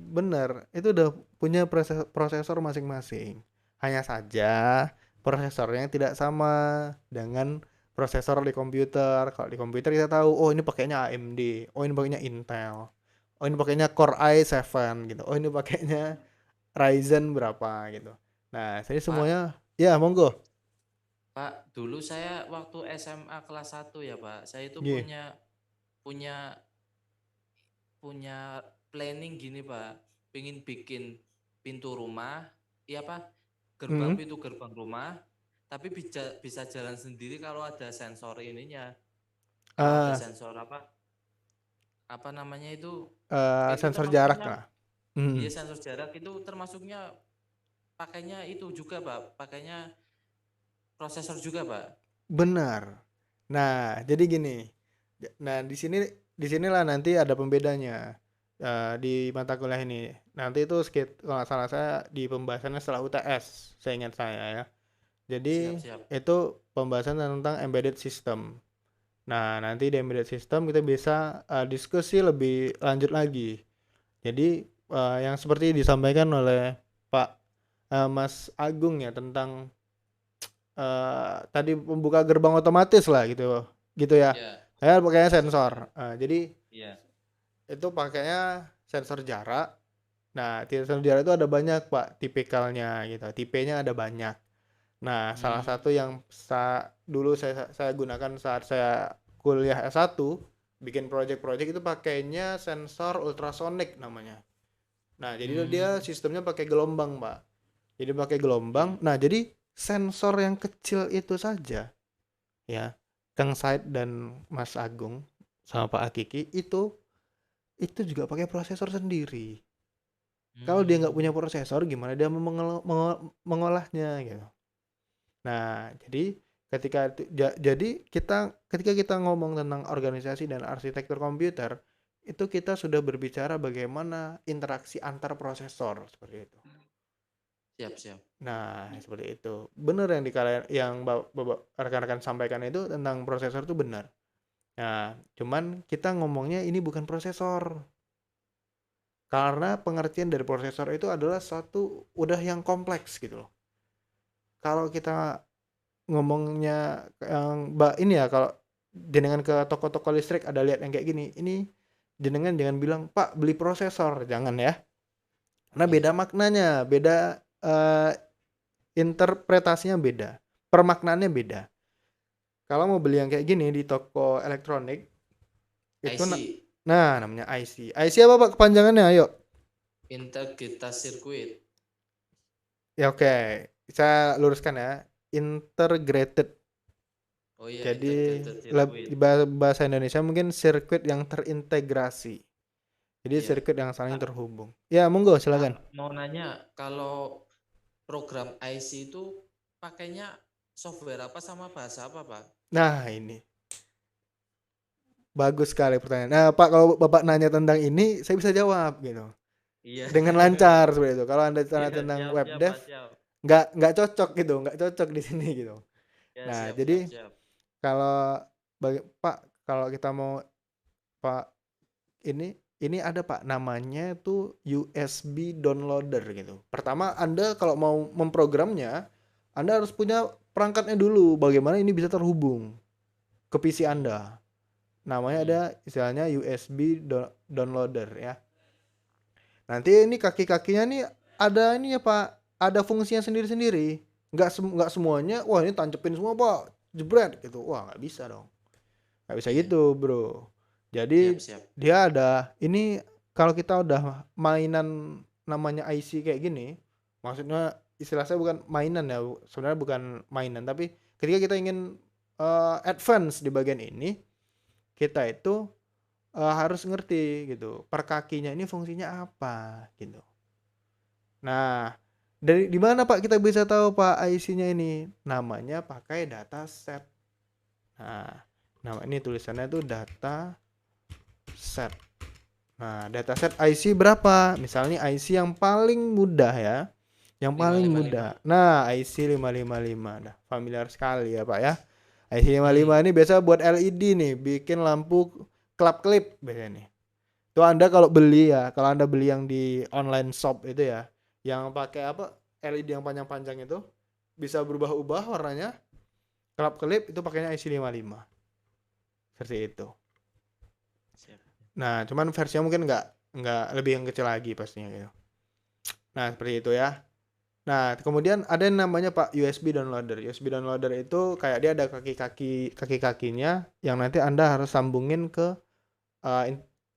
Bener, itu udah punya prosesor masing-masing. Hanya saja prosesornya tidak sama dengan prosesor di komputer. Kalau di komputer kita tahu, oh ini pakainya AMD, oh ini pakainya Intel, oh ini pakainya Core i7 gitu, oh ini pakainya Ryzen berapa gitu. Nah, jadi semuanya, ya monggo. Pak, dulu saya waktu SMA kelas 1 ya Pak, saya itu Yeah. punya planning gini Pak, pengen bikin pintu rumah, iya Pak, pintu gerbang rumah, tapi bisa jalan sendiri kalau ada sensor ininya, kalau ada sensor apa namanya itu Sensor jarak lah. Iya, sensor jarak itu termasuknya pakainya itu juga Pak, pakainya prosesor juga Pak. Benar. Nah, jadi gini. Nah, disinilah nanti ada pembedanya di mata kuliah ini. Nanti itu kalau nggak salah saya di pembahasannya setelah UTS, saya ingat saya ya. Jadi Siap. itu pembahasan tentang embedded system. Nah, nanti di embedded system kita bisa diskusi lebih lanjut lagi. Jadi yang seperti disampaikan oleh Pak Mas Agung ya tentang tadi membuka gerbang otomatis lah gitu ya. Saya pakainya sensor. Jadi itu pakainya sensor jarak. Nah, sensor jarak itu ada banyak Pak tipikalnya gitu. Tipenya ada banyak. Nah, salah satu yang dulu saya gunakan saat saya kuliah S1 bikin project-project itu pakainya sensor ultrasonic namanya. Nah, jadi dia sistemnya pakai gelombang, Pak. Jadi pakai gelombang. Nah, jadi sensor yang kecil itu saja ya, Kang Said dan Mas Agung sama Pak Akiki itu juga pakai prosesor sendiri. Kalau dia nggak punya prosesor, gimana dia mengolahnya gitu. Nah, jadi ketika kita ngomong tentang organisasi dan arsitektur komputer, itu kita sudah berbicara bagaimana interaksi antar prosesor seperti itu. Siap. Nah, seperti itu. Benar yang rekan-rekan sampaikan itu tentang prosesor itu benar. Nah, cuman kita ngomongnya ini bukan prosesor. Karena pengertian dari prosesor itu adalah satu udah yang kompleks gitu loh. Kalau kita ngomongnya yang ini ya, kalau jenengan ke toko-toko listrik ada lihat yang kayak gini, ini jenengan jangan bilang, "Pak, beli prosesor." Jangan ya. Karena beda maknanya, beda interpretasinya beda, permaknaannya beda. Kalau mau beli yang kayak gini di toko elektronik itu namanya IC. IC apa Pak kepanjangannya? Ayo. Integrated Circuit. Ya oke. Saya luruskan ya. Integrated. Oh iya, jadi integrated bahasa Indonesia mungkin sirkuit yang terintegrasi. Jadi sirkuit yang saling terhubung. Ya, monggo silakan. Mau nanya, kalau program IC itu pakainya software apa sama bahasa apa Pak? Nah, ini bagus sekali pertanyaan. Nah, Pak, kalau Bapak nanya tentang ini, saya bisa jawab gitu. Iya. Dengan lancar seperti itu. Kalau Anda tanya Iya, tentang siap, web siap, dev, Pak, siap. nggak cocok gitu, nggak cocok di sini gitu. Ya, Nah, siap, jadi siap. kalau Pak, kalau kita mau Pak ini ada Pak namanya tuh USB downloader gitu. Pertama Anda kalau mau memprogramnya, Anda harus punya perangkatnya dulu. Bagaimana ini bisa terhubung ke PC Anda. Namanya ada istilahnya USB downloader ya. Nanti ini kaki-kakinya nih ada ini ya Pak, ada fungsinya sendiri-sendiri. Nggak semuanya, wah ini tancepin semua Pak, jebret gitu. Wah nggak bisa dong. Nggak bisa Iya. gitu bro. Jadi Siap. dia ada ini kalau kita udah mainan namanya IC kayak gini, maksudnya istilah saya bukan mainan ya, sebenarnya bukan mainan, tapi ketika kita ingin advance di bagian ini, kita itu harus ngerti gitu, per kakinya ini fungsinya apa gitu. Nah, dari di mana Pak kita bisa tahu Pak IC-nya ini? Namanya pakai dataset. Nah, ini tulisannya tuh data set. Nah, dataset IC berapa? Misalnya IC yang paling mudah ya. Yang paling 555. mudah. Nah, IC 555. Dah familiar sekali ya, Pak ya. IC 55 ini biasa buat LED nih, bikin lampu kelap-kelip biasanya nih. Tuh Anda kalau beli ya, kalau Anda beli yang di online shop itu ya, yang pakai apa? LED yang panjang-panjang itu bisa berubah-ubah warnanya. Kelap-kelip itu pakainya IC 55. Seperti itu. Siap. Nah, cuman versinya mungkin nggak lebih yang kecil lagi pastinya gitu. Nah, seperti itu ya. Nah, kemudian ada yang namanya Pak USB downloader. USB downloader itu kayak dia ada kaki-kakinya yang nanti Anda harus sambungin ke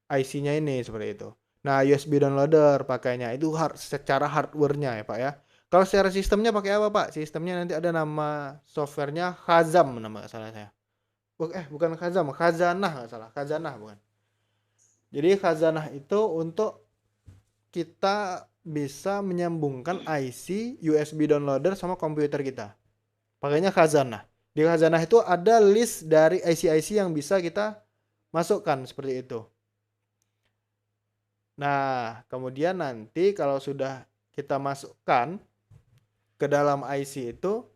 IC-nya ini seperti itu. Nah, USB downloader pakainya itu secara hardware-nya ya, Pak ya. Kalau secara sistemnya pakai apa, Pak? Sistemnya nanti ada nama softwarenya Khazam nama salah saya. Bukan Khazam, Khazanah nggak salah. Khazanah bukan. Jadi Khazanah itu untuk kita bisa menyambungkan IC USB downloader sama komputer kita. Pakainya Khazanah. Di Khazanah itu ada list dari IC-IC yang bisa kita masukkan seperti itu. Nah, kemudian nanti kalau sudah kita masukkan ke dalam IC itu,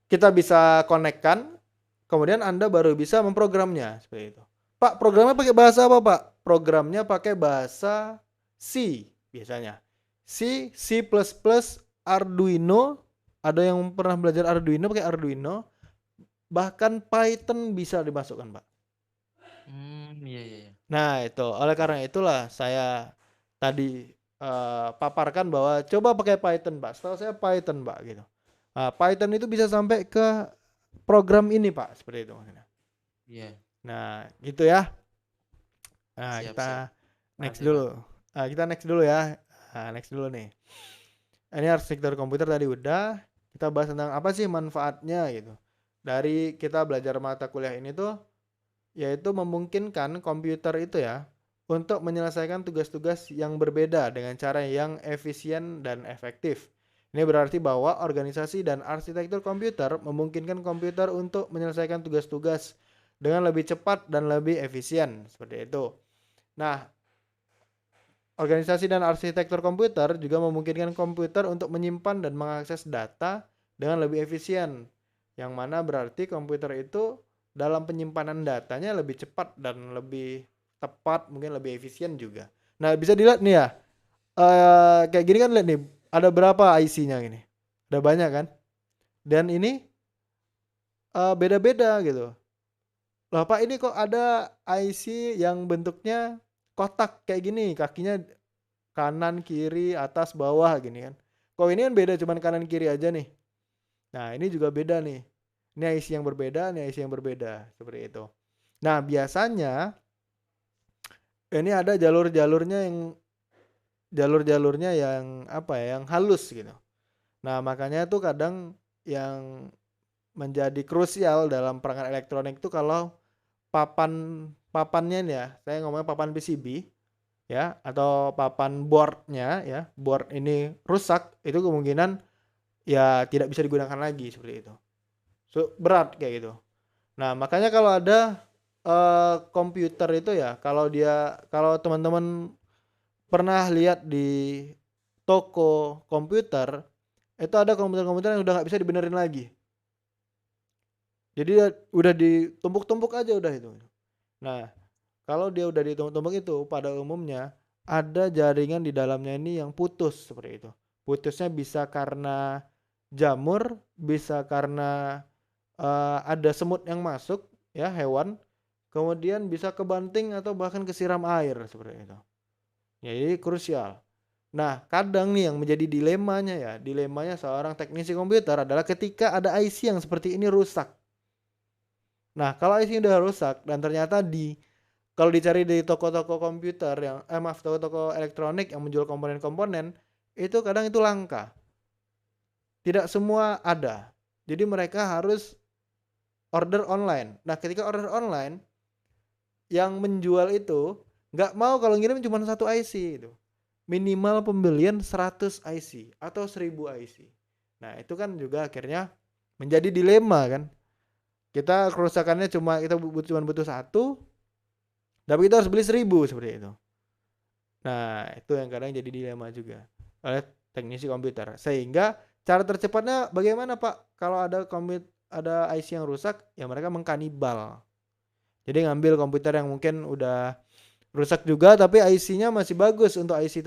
kita bisa konekkan, kemudian Anda baru bisa memprogramnya seperti itu. Pak, programnya pakai bahasa apa, Pak? Programnya pakai bahasa C biasanya. C, C++, Arduino. Ada yang pernah belajar Arduino pakai Arduino. Bahkan Python bisa dimasukkan, Pak. Iya. Nah, itu. Oleh karena itulah saya tadi paparkan bahwa coba pakai Python, Pak. Setahu saya Python, Pak, gitu. Nah, Python itu bisa sampai ke program ini, Pak, seperti itu maksudnya. Iya. Nah, gitu ya. Nah, Siap, kita siap. next Nanti, dulu. Nah, kita next dulu ya. Nah, next dulu nih. Ini arsitektur komputer tadi udah. Kita bahas tentang apa sih manfaatnya gitu. Dari kita belajar mata kuliah ini tuh yaitu memungkinkan komputer itu ya untuk menyelesaikan tugas-tugas yang berbeda dengan cara yang efisien dan efektif. Ini berarti bahwa organisasi dan arsitektur komputer memungkinkan komputer untuk menyelesaikan tugas-tugas dengan lebih cepat dan lebih efisien, seperti itu. Nah, organisasi dan arsitektur komputer juga memungkinkan komputer untuk menyimpan dan mengakses data dengan lebih efisien, yang mana berarti komputer itu dalam penyimpanan datanya lebih cepat dan lebih tepat, mungkin lebih efisien juga. Nah, bisa dilihat nih ya, kayak gini kan, lihat nih, ada berapa IC-nya gini, ada banyak kan, dan ini beda-beda gitu. Loh Pak, ini kok ada IC yang bentuknya kotak kayak gini, kakinya kanan, kiri, atas, bawah gini kan. Kok ini kan beda, cuman kanan kiri aja nih. Nah, ini juga beda nih. Ini IC yang berbeda, ini IC yang berbeda, seperti itu. Nah, biasanya ini ada jalur-jalurnya yang apa ya, yang halus gitu. Nah, makanya tuh kadang yang menjadi krusial dalam perangkat elektronik itu kalau papannya nih ya, saya ngomongnya papan PCB ya, atau papan boardnya ya, board ini rusak, itu kemungkinan ya tidak bisa digunakan lagi seperti itu. So, berat kayak gitu. Nah, makanya kalau ada komputer itu ya, kalau teman-teman pernah lihat di toko komputer, itu ada komputer-komputer yang udah nggak bisa dibenerin lagi. Jadi udah ditumpuk-tumpuk aja udah itu. Nah, kalau dia udah ditumpuk-tumpuk itu pada umumnya ada jaringan di dalamnya ini yang putus seperti itu. Putusnya bisa karena jamur, bisa karena ada semut yang masuk ya, hewan, kemudian bisa kebanting atau bahkan kesiram air seperti itu. Ya, jadi krusial. Nah, kadang nih yang menjadi dilemanya seorang teknisi komputer adalah ketika ada IC yang seperti ini rusak. Nah, kalau IC udah rusak dan ternyata kalau dicari di toko-toko komputer toko-toko elektronik yang menjual komponen-komponen, itu kadang itu langka. Tidak semua ada. Jadi mereka harus order online. Nah, ketika order online, yang menjual itu nggak mau kalau ngirim cuma satu IC itu. Minimal pembelian 100 IC atau 1000 IC. Nah, itu kan juga akhirnya menjadi dilema kan. Kita kerusakannya kita cuma butuh satu, tapi kita harus beli 1000 seperti itu. Nah, itu yang kadang jadi dilema juga oleh teknisi komputer. Sehingga cara tercepatnya bagaimana Pak? Kalau ada IC yang rusak, ya mereka mengkanibal. Jadi ngambil komputer yang mungkin udah rusak juga tapi IC-nya masih bagus untuk IC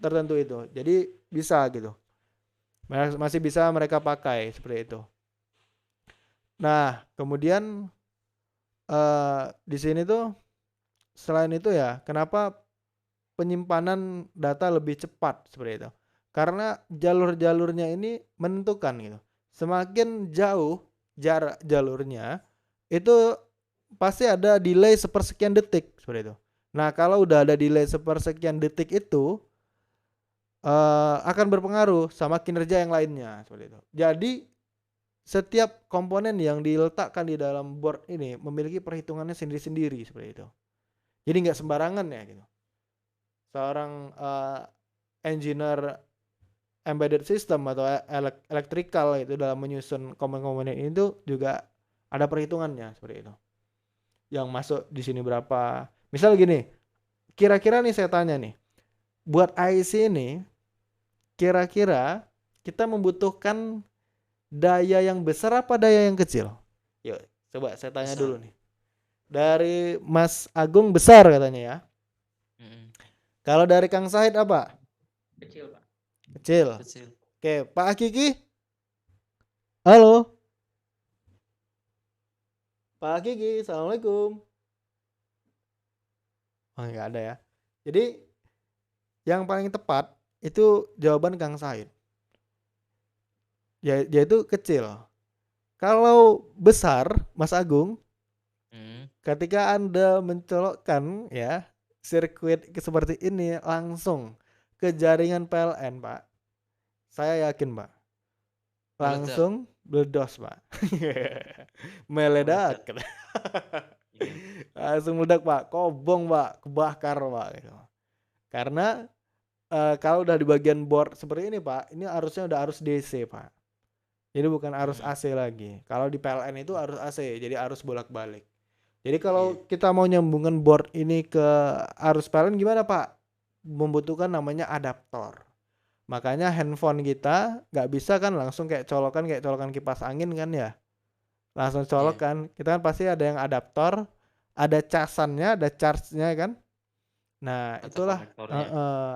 tertentu itu. Jadi bisa gitu. Masih bisa mereka pakai seperti itu. Nah, kemudian di sini tuh selain itu ya, kenapa penyimpanan data lebih cepat seperti itu? Karena jalur-jalurnya ini menentukan gitu. Semakin jauh jarak jalurnya, itu pasti ada delay sepersekian detik seperti itu. Nah, kalau udah ada delay sepersekian detik itu akan berpengaruh sama kinerja yang lainnya seperti itu. Jadi setiap komponen yang diletakkan di dalam board ini memiliki perhitungannya sendiri-sendiri seperti itu. Jadi nggak sembarangan ya gitu. Seorang engineer embedded system atau electrical itu dalam menyusun komponen-komponen itu juga ada perhitungannya seperti itu. Yang masuk di sini berapa? Misal gini, kira-kira nih saya tanya nih, buat IC ini kira-kira kita membutuhkan daya yang besar apa daya yang kecil? Yuk, coba saya tanya Besar. dulu nih. Dari Mas Agung besar katanya ya. Kalau dari Kang Sahid apa? Kecil, Pak. Kecil. Kecil. Oke, Pak Akiki? Halo? Pak Akiki, Assalamualaikum. Oh, nggak ada ya. Jadi yang paling tepat itu jawaban Kang Sahid. Yaitu kecil. Kalau besar, Mas Agung, ketika Anda mencolokkan ya sirkuit seperti ini langsung ke jaringan PLN, Pak. Saya yakin, Pak. Langsung meledos, Pak. Meledak. Langsung meledak, Pak. Kobong, Pak. Kebakar, Pak. Karena kalau udah di bagian board seperti ini, Pak, ini arusnya udah arus DC, Pak. Jadi bukan arus AC lagi. Kalau di PLN itu arus AC, jadi arus bolak-balik. Jadi kalau kita mau nyambungkan board ini ke arus PLN gimana, Pak? Membutuhkan namanya adaptor. Makanya handphone kita nggak bisa kan langsung kayak colokan kipas angin kan ya. Langsung colokan. Kita kan pasti ada yang adaptor, ada casannya, ada charge-nya kan. Nah, itulah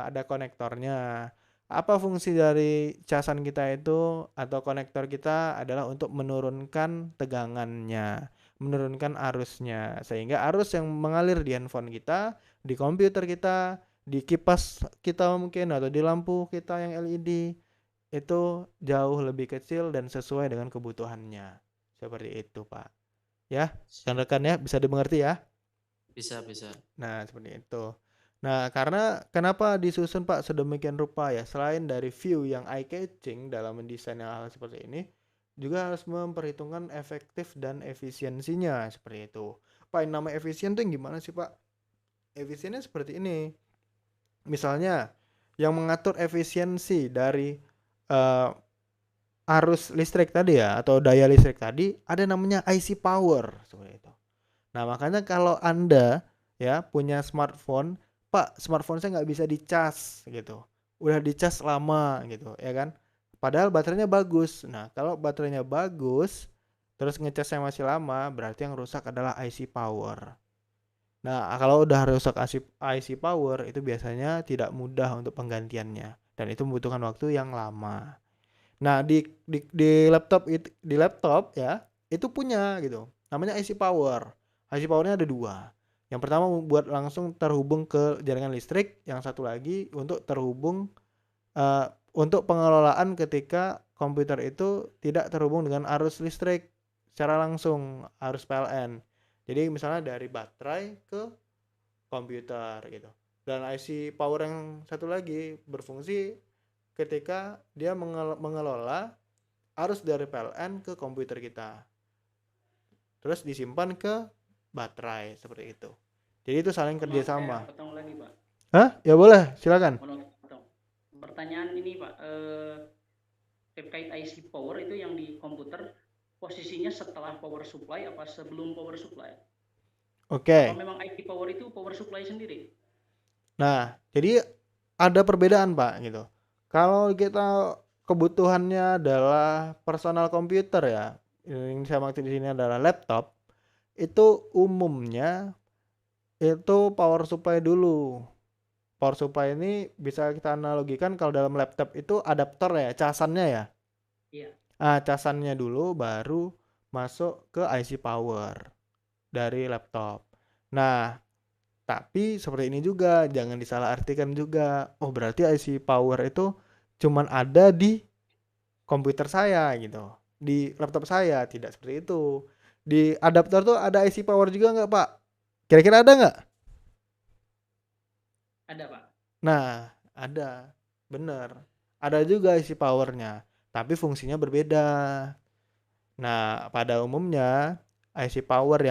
ada konektornya. Apa fungsi dari casan kita itu atau konektor kita adalah untuk menurunkan tegangannya, menurunkan arusnya, sehingga arus yang mengalir di handphone kita, di komputer kita, di kipas kita mungkin atau di lampu kita yang LED itu jauh lebih kecil dan sesuai dengan kebutuhannya. Seperti itu, Pak. Ya, rekan-rekan ya, bisa dimengerti ya? Bisa. Nah, seperti itu. Nah, karena kenapa disusun Pak sedemikian rupa ya? Selain dari view yang eye catching dalam mendesain hal seperti ini, juga harus memperhitungkan efektif dan efisiensinya seperti itu. Pak, yang nama efisien itu gimana sih Pak? Efisiennya seperti ini. Misalnya, yang mengatur efisiensi dari arus listrik tadi ya atau daya listrik tadi ada namanya IC power seperti itu. Nah, makanya kalau Anda ya punya smartphone, Pak, smartphone saya nggak bisa dicas gitu. Udah dicas lama gitu, ya kan? Padahal baterainya bagus. Nah, kalau baterainya bagus, terus ngecasnya masih lama, berarti yang rusak adalah IC power. Nah, kalau udah rusak IC power, itu biasanya tidak mudah untuk penggantiannya. Dan itu membutuhkan waktu yang lama. Nah, di laptop ya, itu punya gitu. Namanya IC power. IC powernya ada dua. Yang pertama buat langsung terhubung ke jaringan listrik, yang satu lagi untuk terhubung untuk pengelolaan ketika komputer itu tidak terhubung dengan arus listrik secara langsung, arus PLN. Jadi misalnya dari baterai ke komputer gitu. Dan IC power yang satu lagi berfungsi ketika dia mengelola arus dari PLN ke komputer kita. Terus disimpan ke baterai seperti itu. Jadi itu saling kerjasama. Potong lagi, Pak. Hah? Ya boleh, silakan. Pertanyaan ini, Pak, terkait IC power itu yang di komputer posisinya setelah power supply apa sebelum power supply? Oke. Apa memang IC power itu power supply sendiri? Nah, jadi ada perbedaan, Pak, gitu. Kalau kita kebutuhannya adalah personal komputer ya, yang saya maksud di sini adalah laptop, itu umumnya itu power supply dulu. Power supply ini bisa kita analogikan kalau dalam laptop itu adaptor ya, casannya ya. Iya. Casannya dulu baru masuk ke IC power dari laptop. Nah, tapi seperti ini juga, jangan disalahartikan juga. Oh, berarti IC power itu cuman ada di komputer saya gitu. Di laptop saya, tidak seperti itu. Di adaptor tuh ada IC power juga nggak, Pak? Kira-kira ada nggak? Ada, Pak. Nah, ada. Bener. Ada juga IC powernya, tapi fungsinya berbeda. Nah, pada umumnya IC power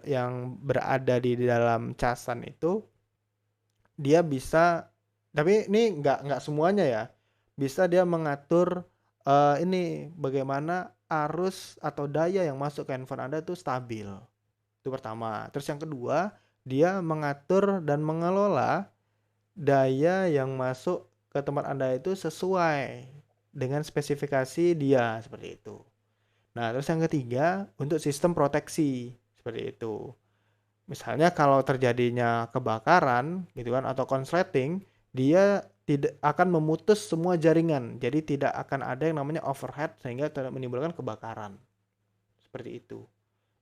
yang berada di dalam casan itu dia bisa, tapi ini nggak semuanya ya, bisa dia mengatur ini bagaimana arus atau daya yang masuk ke handphone Anda itu stabil. Itu pertama. Terus yang kedua, dia mengatur dan mengelola daya yang masuk ke tempat Anda itu sesuai dengan spesifikasi dia seperti itu. Nah, terus yang ketiga untuk sistem proteksi seperti itu. Misalnya kalau terjadinya kebakaran gitu kan atau konsleting, dia tidak akan memutus semua jaringan. Jadi tidak akan ada yang namanya overhead sehingga tidak menimbulkan kebakaran. Seperti itu.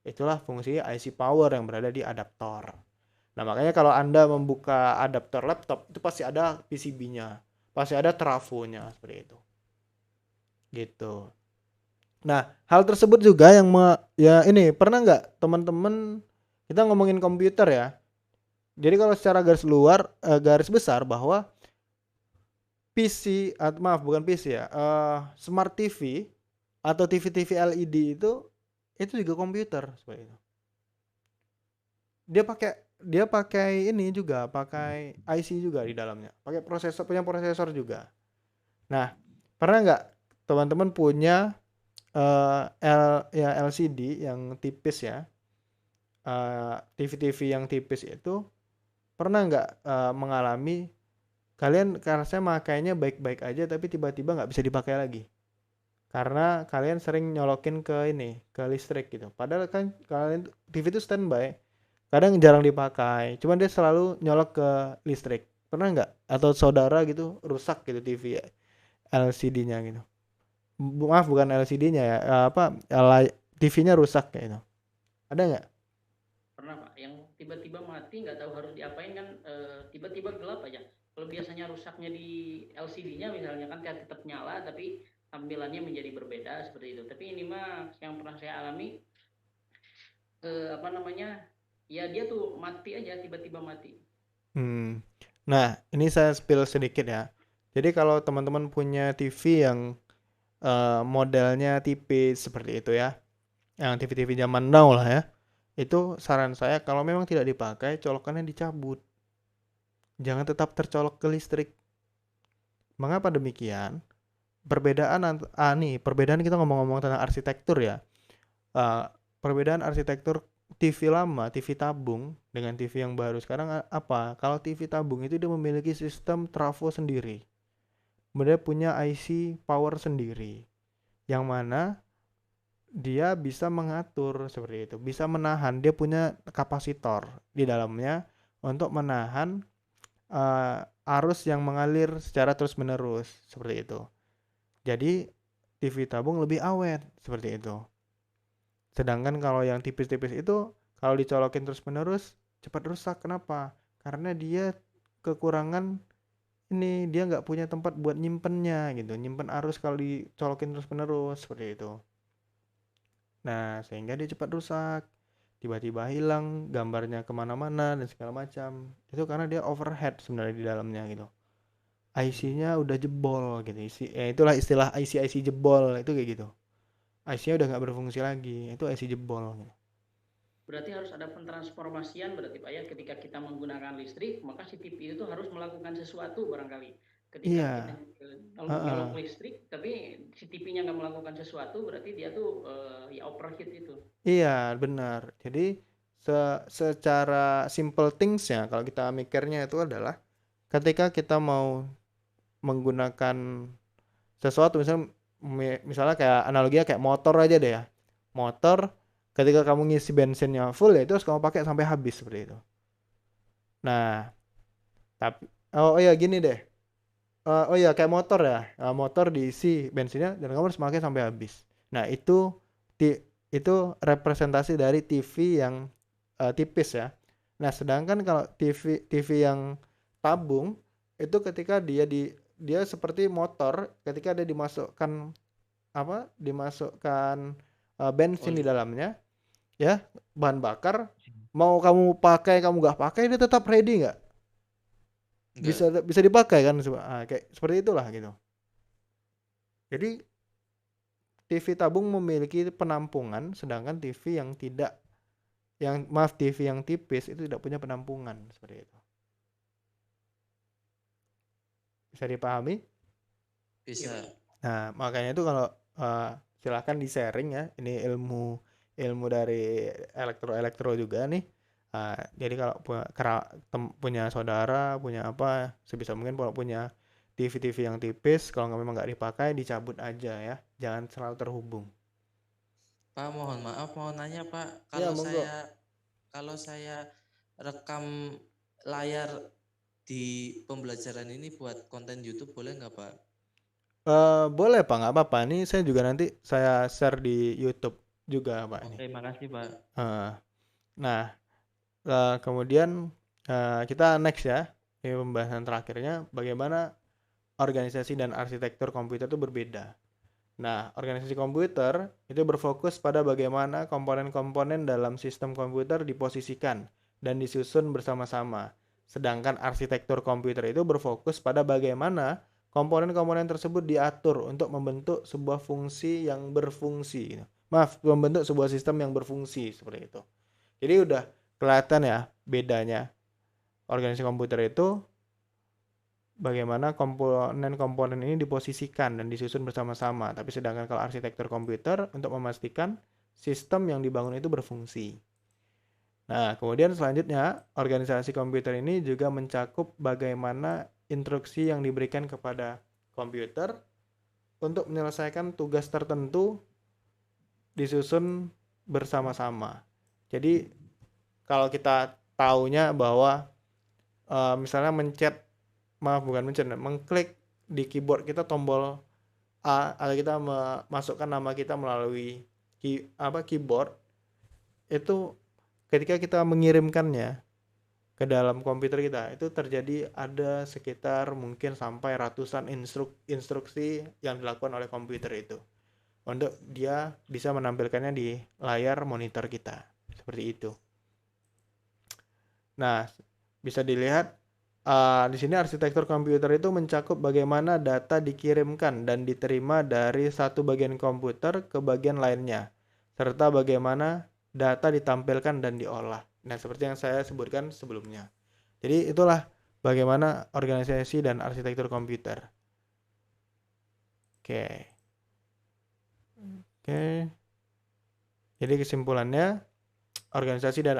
Itulah fungsi IC power yang berada di adaptor. Nah, makanya kalau Anda membuka adaptor laptop itu pasti ada PCB-nya, pasti ada trafonya seperti itu. Gitu. Nah, hal tersebut juga yang ya ini pernah nggak teman-teman, kita ngomongin komputer ya. Jadi kalau secara garis besar bahwa PC, bukan PC ya, Smart TV atau TV LED itu juga komputer seperti itu. Dia pakai ini juga, pakai IC juga di dalamnya, pakai punya prosesor juga. Nah, pernah nggak teman-teman punya LCD yang tipis ya, TV yang tipis itu pernah nggak mengalami kalian karena saya makainya baik-baik aja tapi tiba-tiba nggak bisa dipakai lagi karena kalian sering nyolokin ke listrik gitu, padahal kan kalian TV itu standby, kadang jarang dipakai, cuman dia selalu nyolok ke listrik. Pernah nggak? Atau saudara gitu rusak gitu TV LCD-nya gitu, maaf bukan LCD-nya ya, TV-nya rusak kayak itu, ada nggak? Pernah, Pak, yang tiba-tiba mati nggak tahu harus diapain kan, tiba-tiba gelap aja. Kalau biasanya rusaknya di LCD-nya misalnya kan tetap nyala tapi tampilannya menjadi berbeda seperti itu. Tapi ini mah yang pernah saya alami, ya dia tuh mati aja, tiba-tiba mati. Nah, ini saya spill sedikit ya. Jadi kalau teman-teman punya TV yang modelnya tipis seperti itu ya, yang TV zaman now lah ya, itu saran saya kalau memang tidak dipakai, colokannya dicabut, jangan tetap tercolok ke listrik. Mengapa demikian? perbedaan kita ngomong-ngomong tentang arsitektur ya. Perbedaan arsitektur TV lama, TV tabung dengan TV yang baru sekarang apa? Kalau TV tabung itu dia memiliki sistem trafo sendiri. Kemudian punya IC power sendiri. Yang mana dia bisa mengatur seperti itu, bisa menahan, dia punya kapasitor di dalamnya untuk menahan arus yang mengalir secara terus-menerus seperti itu. Jadi TV tabung lebih awet seperti itu. Sedangkan kalau yang tipis-tipis itu kalau dicolokin terus-menerus cepat rusak. Kenapa? Karena dia kekurangan dia nggak punya tempat buat nyimpennya gitu, nyimpen arus kalau dicolokin terus-menerus seperti itu. Nah, sehingga dia cepat rusak, tiba-tiba hilang, gambarnya kemana-mana dan segala macam. Itu karena dia overhead sebenarnya di dalamnya gitu. IC-nya udah jebol gitu. Itulah istilah IC jebol itu kayak gitu. IC-nya udah nggak berfungsi lagi, itu IC jebol. Gitu. Berarti harus ada pentransformasian berarti Pak ya, ketika kita menggunakan listrik, maka si TV itu harus melakukan sesuatu barangkali. Ketika kita nyolok listrik, tapi si TV-nya nggak melakukan sesuatu, berarti dia tuh ya overheat itu. Iya, benar. Jadi secara simple things ya, kalau kita mikirnya itu adalah ketika kita mau menggunakan sesuatu, misalnya kayak analoginya kayak motor aja deh ya. Motor ketika kamu ngisi bensinnya full ya itu harus kamu pakai sampai habis seperti itu. Nah, tapi iya gini deh. Iya kayak motor ya. Motor diisi bensinnya dan kamu harus pakai sampai habis. Nah, itu representasi dari TV yang tipis ya. Nah, sedangkan kalau TV yang tabung itu ketika dia seperti motor, ketika dia dimasukkan bensin di dalamnya ya, bahan bakar, mau kamu pakai kamu nggak pakai dia tetap ready nggak? Bisa dipakai kan, kayak seperti itulah gitu. Jadi TV tabung memiliki penampungan, sedangkan TV yang TV yang tipis itu tidak punya penampungan seperti itu. Bisa dipahami? Bisa. Nah, makanya itu kalau silahkan di sharing ya. Ini ilmu dari elektro juga nih. Jadi kalau punya saudara, punya apa, sebisa mungkin kalau punya TV yang tipis, kalau memang nggak dipakai, dicabut aja ya. Jangan selalu terhubung. Pak, mohon maaf, mau nanya Pak. Kalau saya rekam layar di pembelajaran ini buat konten YouTube boleh nggak Pak? Boleh Pak, nggak apa-apa. Ini saya juga nanti saya share di YouTube juga Pak. Oke, makasih Pak. Nah, kemudian kita next ya. Ini pembahasan terakhirnya bagaimana organisasi dan arsitektur komputer itu berbeda. Nah, organisasi komputer itu berfokus pada bagaimana komponen-komponen dalam sistem komputer diposisikan dan disusun bersama-sama. Sedangkan arsitektur komputer itu berfokus pada bagaimana komponen-komponen tersebut diatur untuk membentuk sebuah fungsi yang berfungsi. Membentuk sebuah sistem yang berfungsi seperti itu. Jadi udah kelihatan ya bedanya. Organisasi komputer itu bagaimana komponen-komponen ini diposisikan dan disusun bersama-sama. Tapi sedangkan kalau arsitektur komputer untuk memastikan sistem yang dibangun itu berfungsi. Nah, kemudian selanjutnya organisasi komputer ini juga mencakup bagaimana instruksi yang diberikan kepada komputer untuk menyelesaikan tugas tertentu disusun bersama-sama. Jadi kalau kita taunya bahwa misalnya mengklik di keyboard kita tombol A atau kita memasukkan nama kita melalui keyboard, itu ketika kita mengirimkannya ke dalam komputer kita itu terjadi ada sekitar mungkin sampai ratusan instruksi yang dilakukan oleh komputer itu untuk dia bisa menampilkannya di layar monitor kita seperti itu. Nah, bisa dilihat di sini arsitektur komputer itu mencakup bagaimana data dikirimkan dan diterima dari satu bagian komputer ke bagian lainnya, serta bagaimana data ditampilkan dan diolah. Nah, seperti yang saya sebutkan sebelumnya. Jadi itulah bagaimana organisasi dan arsitektur komputer. Oke. Oke. Jadi kesimpulannya, organisasi dan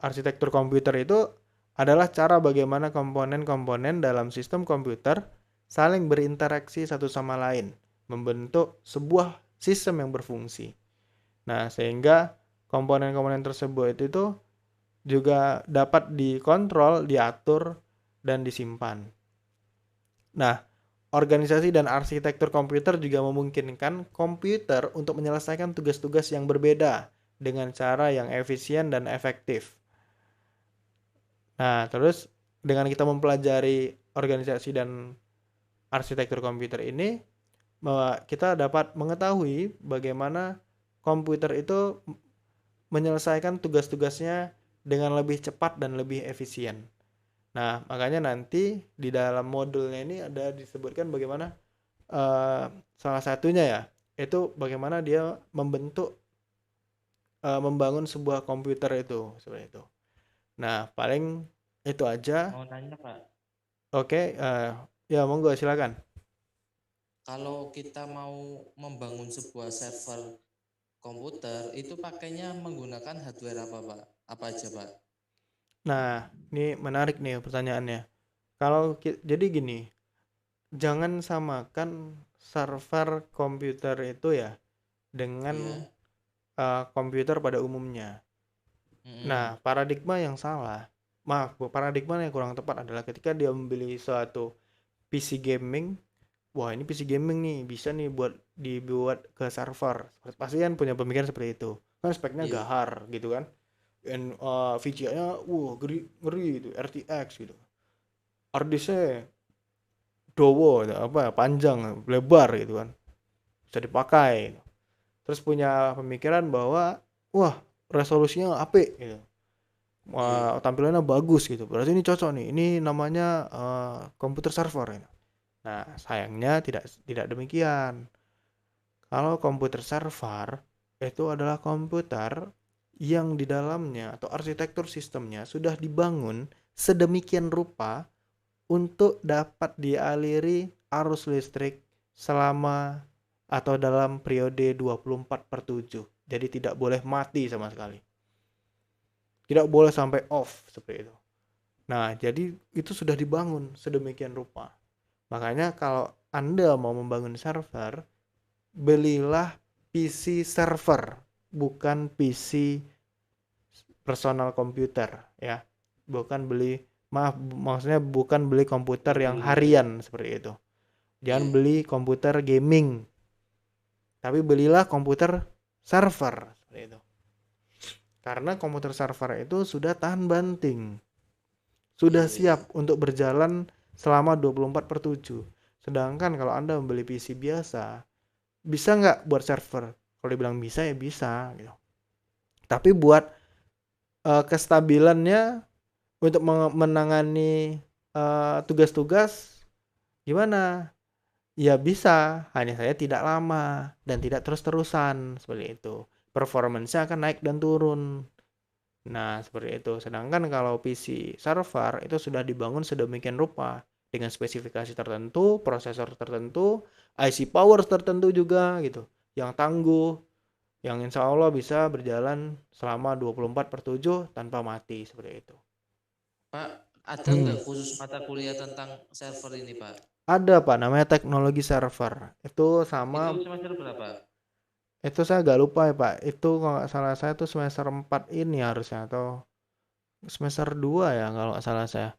arsitektur komputer itu adalah cara bagaimana komponen-komponen dalam sistem komputer saling berinteraksi satu sama lain, membentuk sebuah sistem yang berfungsi. Nah, sehingga komponen-komponen tersebut itu juga dapat dikontrol, diatur, dan disimpan. Nah, organisasi dan arsitektur komputer juga memungkinkan komputer untuk menyelesaikan tugas-tugas yang berbeda dengan cara yang efisien dan efektif. Nah, terus dengan kita mempelajari organisasi dan arsitektur komputer ini, kita dapat mengetahui bagaimana komputer itu menyelesaikan tugas-tugasnya dengan lebih cepat dan lebih efisien. Nah, makanya nanti di dalam modulnya ini ada disebutkan bagaimana salah satunya ya, itu bagaimana dia membangun sebuah komputer itu, seperti itu. Nah, paling itu aja. Mau tanya Pak, Oke, ya monggo silakan. kalau kita mau membangun sebuah server komputer itu pakainya menggunakan hardware apa Pak? Apa aja Pak? Nah, ini menarik nih pertanyaannya. Jadi gini, jangan samakan server komputer itu ya dengan Iya. komputer pada umumnya. Nah, paradigma yang kurang tepat adalah ketika dia membeli suatu PC gaming. Wah, ini PC gaming nih, bisa nih dibuat ke server. Pasti kan punya pemikiran seperti itu. Kan speknya Iya. gahar gitu kan. Dan VGA-nya ngeri gitu, RTX gitu. Harddisknya dowo panjang, lebar gitu kan. Bisa dipakai. Terus punya pemikiran bahwa wah, resolusinya apik gitu. Tampilannya bagus gitu. Berarti ini cocok nih. Ini namanya komputer server gitu. Nah, sayangnya tidak demikian. Kalau komputer server itu adalah komputer yang di dalamnya atau arsitektur sistemnya sudah dibangun sedemikian rupa untuk dapat dialiri arus listrik selama atau dalam periode 24/7. Jadi tidak boleh mati sama sekali. Tidak boleh sampai off seperti itu. Nah, jadi itu sudah dibangun sedemikian rupa. Makanya kalau Anda mau membangun server, belilah PC server, bukan PC personal computer ya. Maksudnya bukan beli komputer yang harian seperti itu. Jangan beli komputer gaming. Tapi belilah komputer server seperti itu. Karena komputer server itu sudah tahan banting. Sudah siap untuk berjalan selama 24/7. Sedangkan kalau Anda membeli PC biasa, bisa nggak buat server? Kalau dibilang bisa ya bisa gitu. Tapi buat kestabilannya untuk menangani tugas-tugas gimana? Ya bisa, hanya saya tidak lama dan tidak terus-terusan seperti itu. Performance-nya akan naik dan turun. Nah, seperti itu. Sedangkan kalau PC server itu sudah dibangun sedemikian rupa dengan spesifikasi tertentu, prosesor tertentu, IC power tertentu juga gitu. Yang tangguh, yang insya Allah bisa berjalan selama 24/7 tanpa mati seperti itu. Pak, ada nggak khusus mata kuliah tentang server ini Pak? Ada Pak, namanya teknologi server. Itu sama. Itu semester berapa? Itu saya agak lupa ya Pak. Itu kalau nggak salah saya tuh semester 4 ini harusnya atau semester 2 ya kalau nggak salah saya.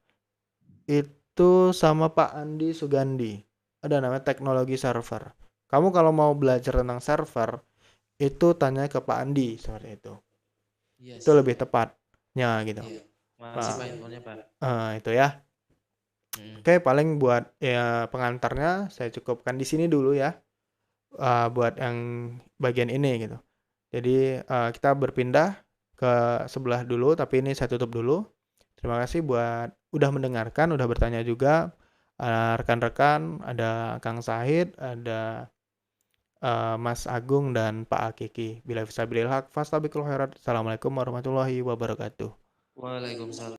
Itu sama Pak Andi Sugandi. Ada namanya teknologi server. Kamu kalau mau belajar tentang server, itu tanya ke Pak Andi seperti itu. Yes. Itu lebih tepatnya gitu. Iya. Makasih Pak infonya Pak. Itu ya. Oke, paling buat ya pengantarnya saya cukupkan di sini dulu ya. Buat yang bagian ini gitu. Jadi kita berpindah ke sebelah dulu, tapi ini saya tutup dulu. Terima kasih buat udah mendengarkan, udah bertanya juga. Rekan-rekan, ada Kang Sahid, ada Mas Agung dan Pak Akiki. Bila fisabilil haq, fastabiqul khairat. Assalamualaikum warahmatullahi wabarakatuh. Waalaikumsalam.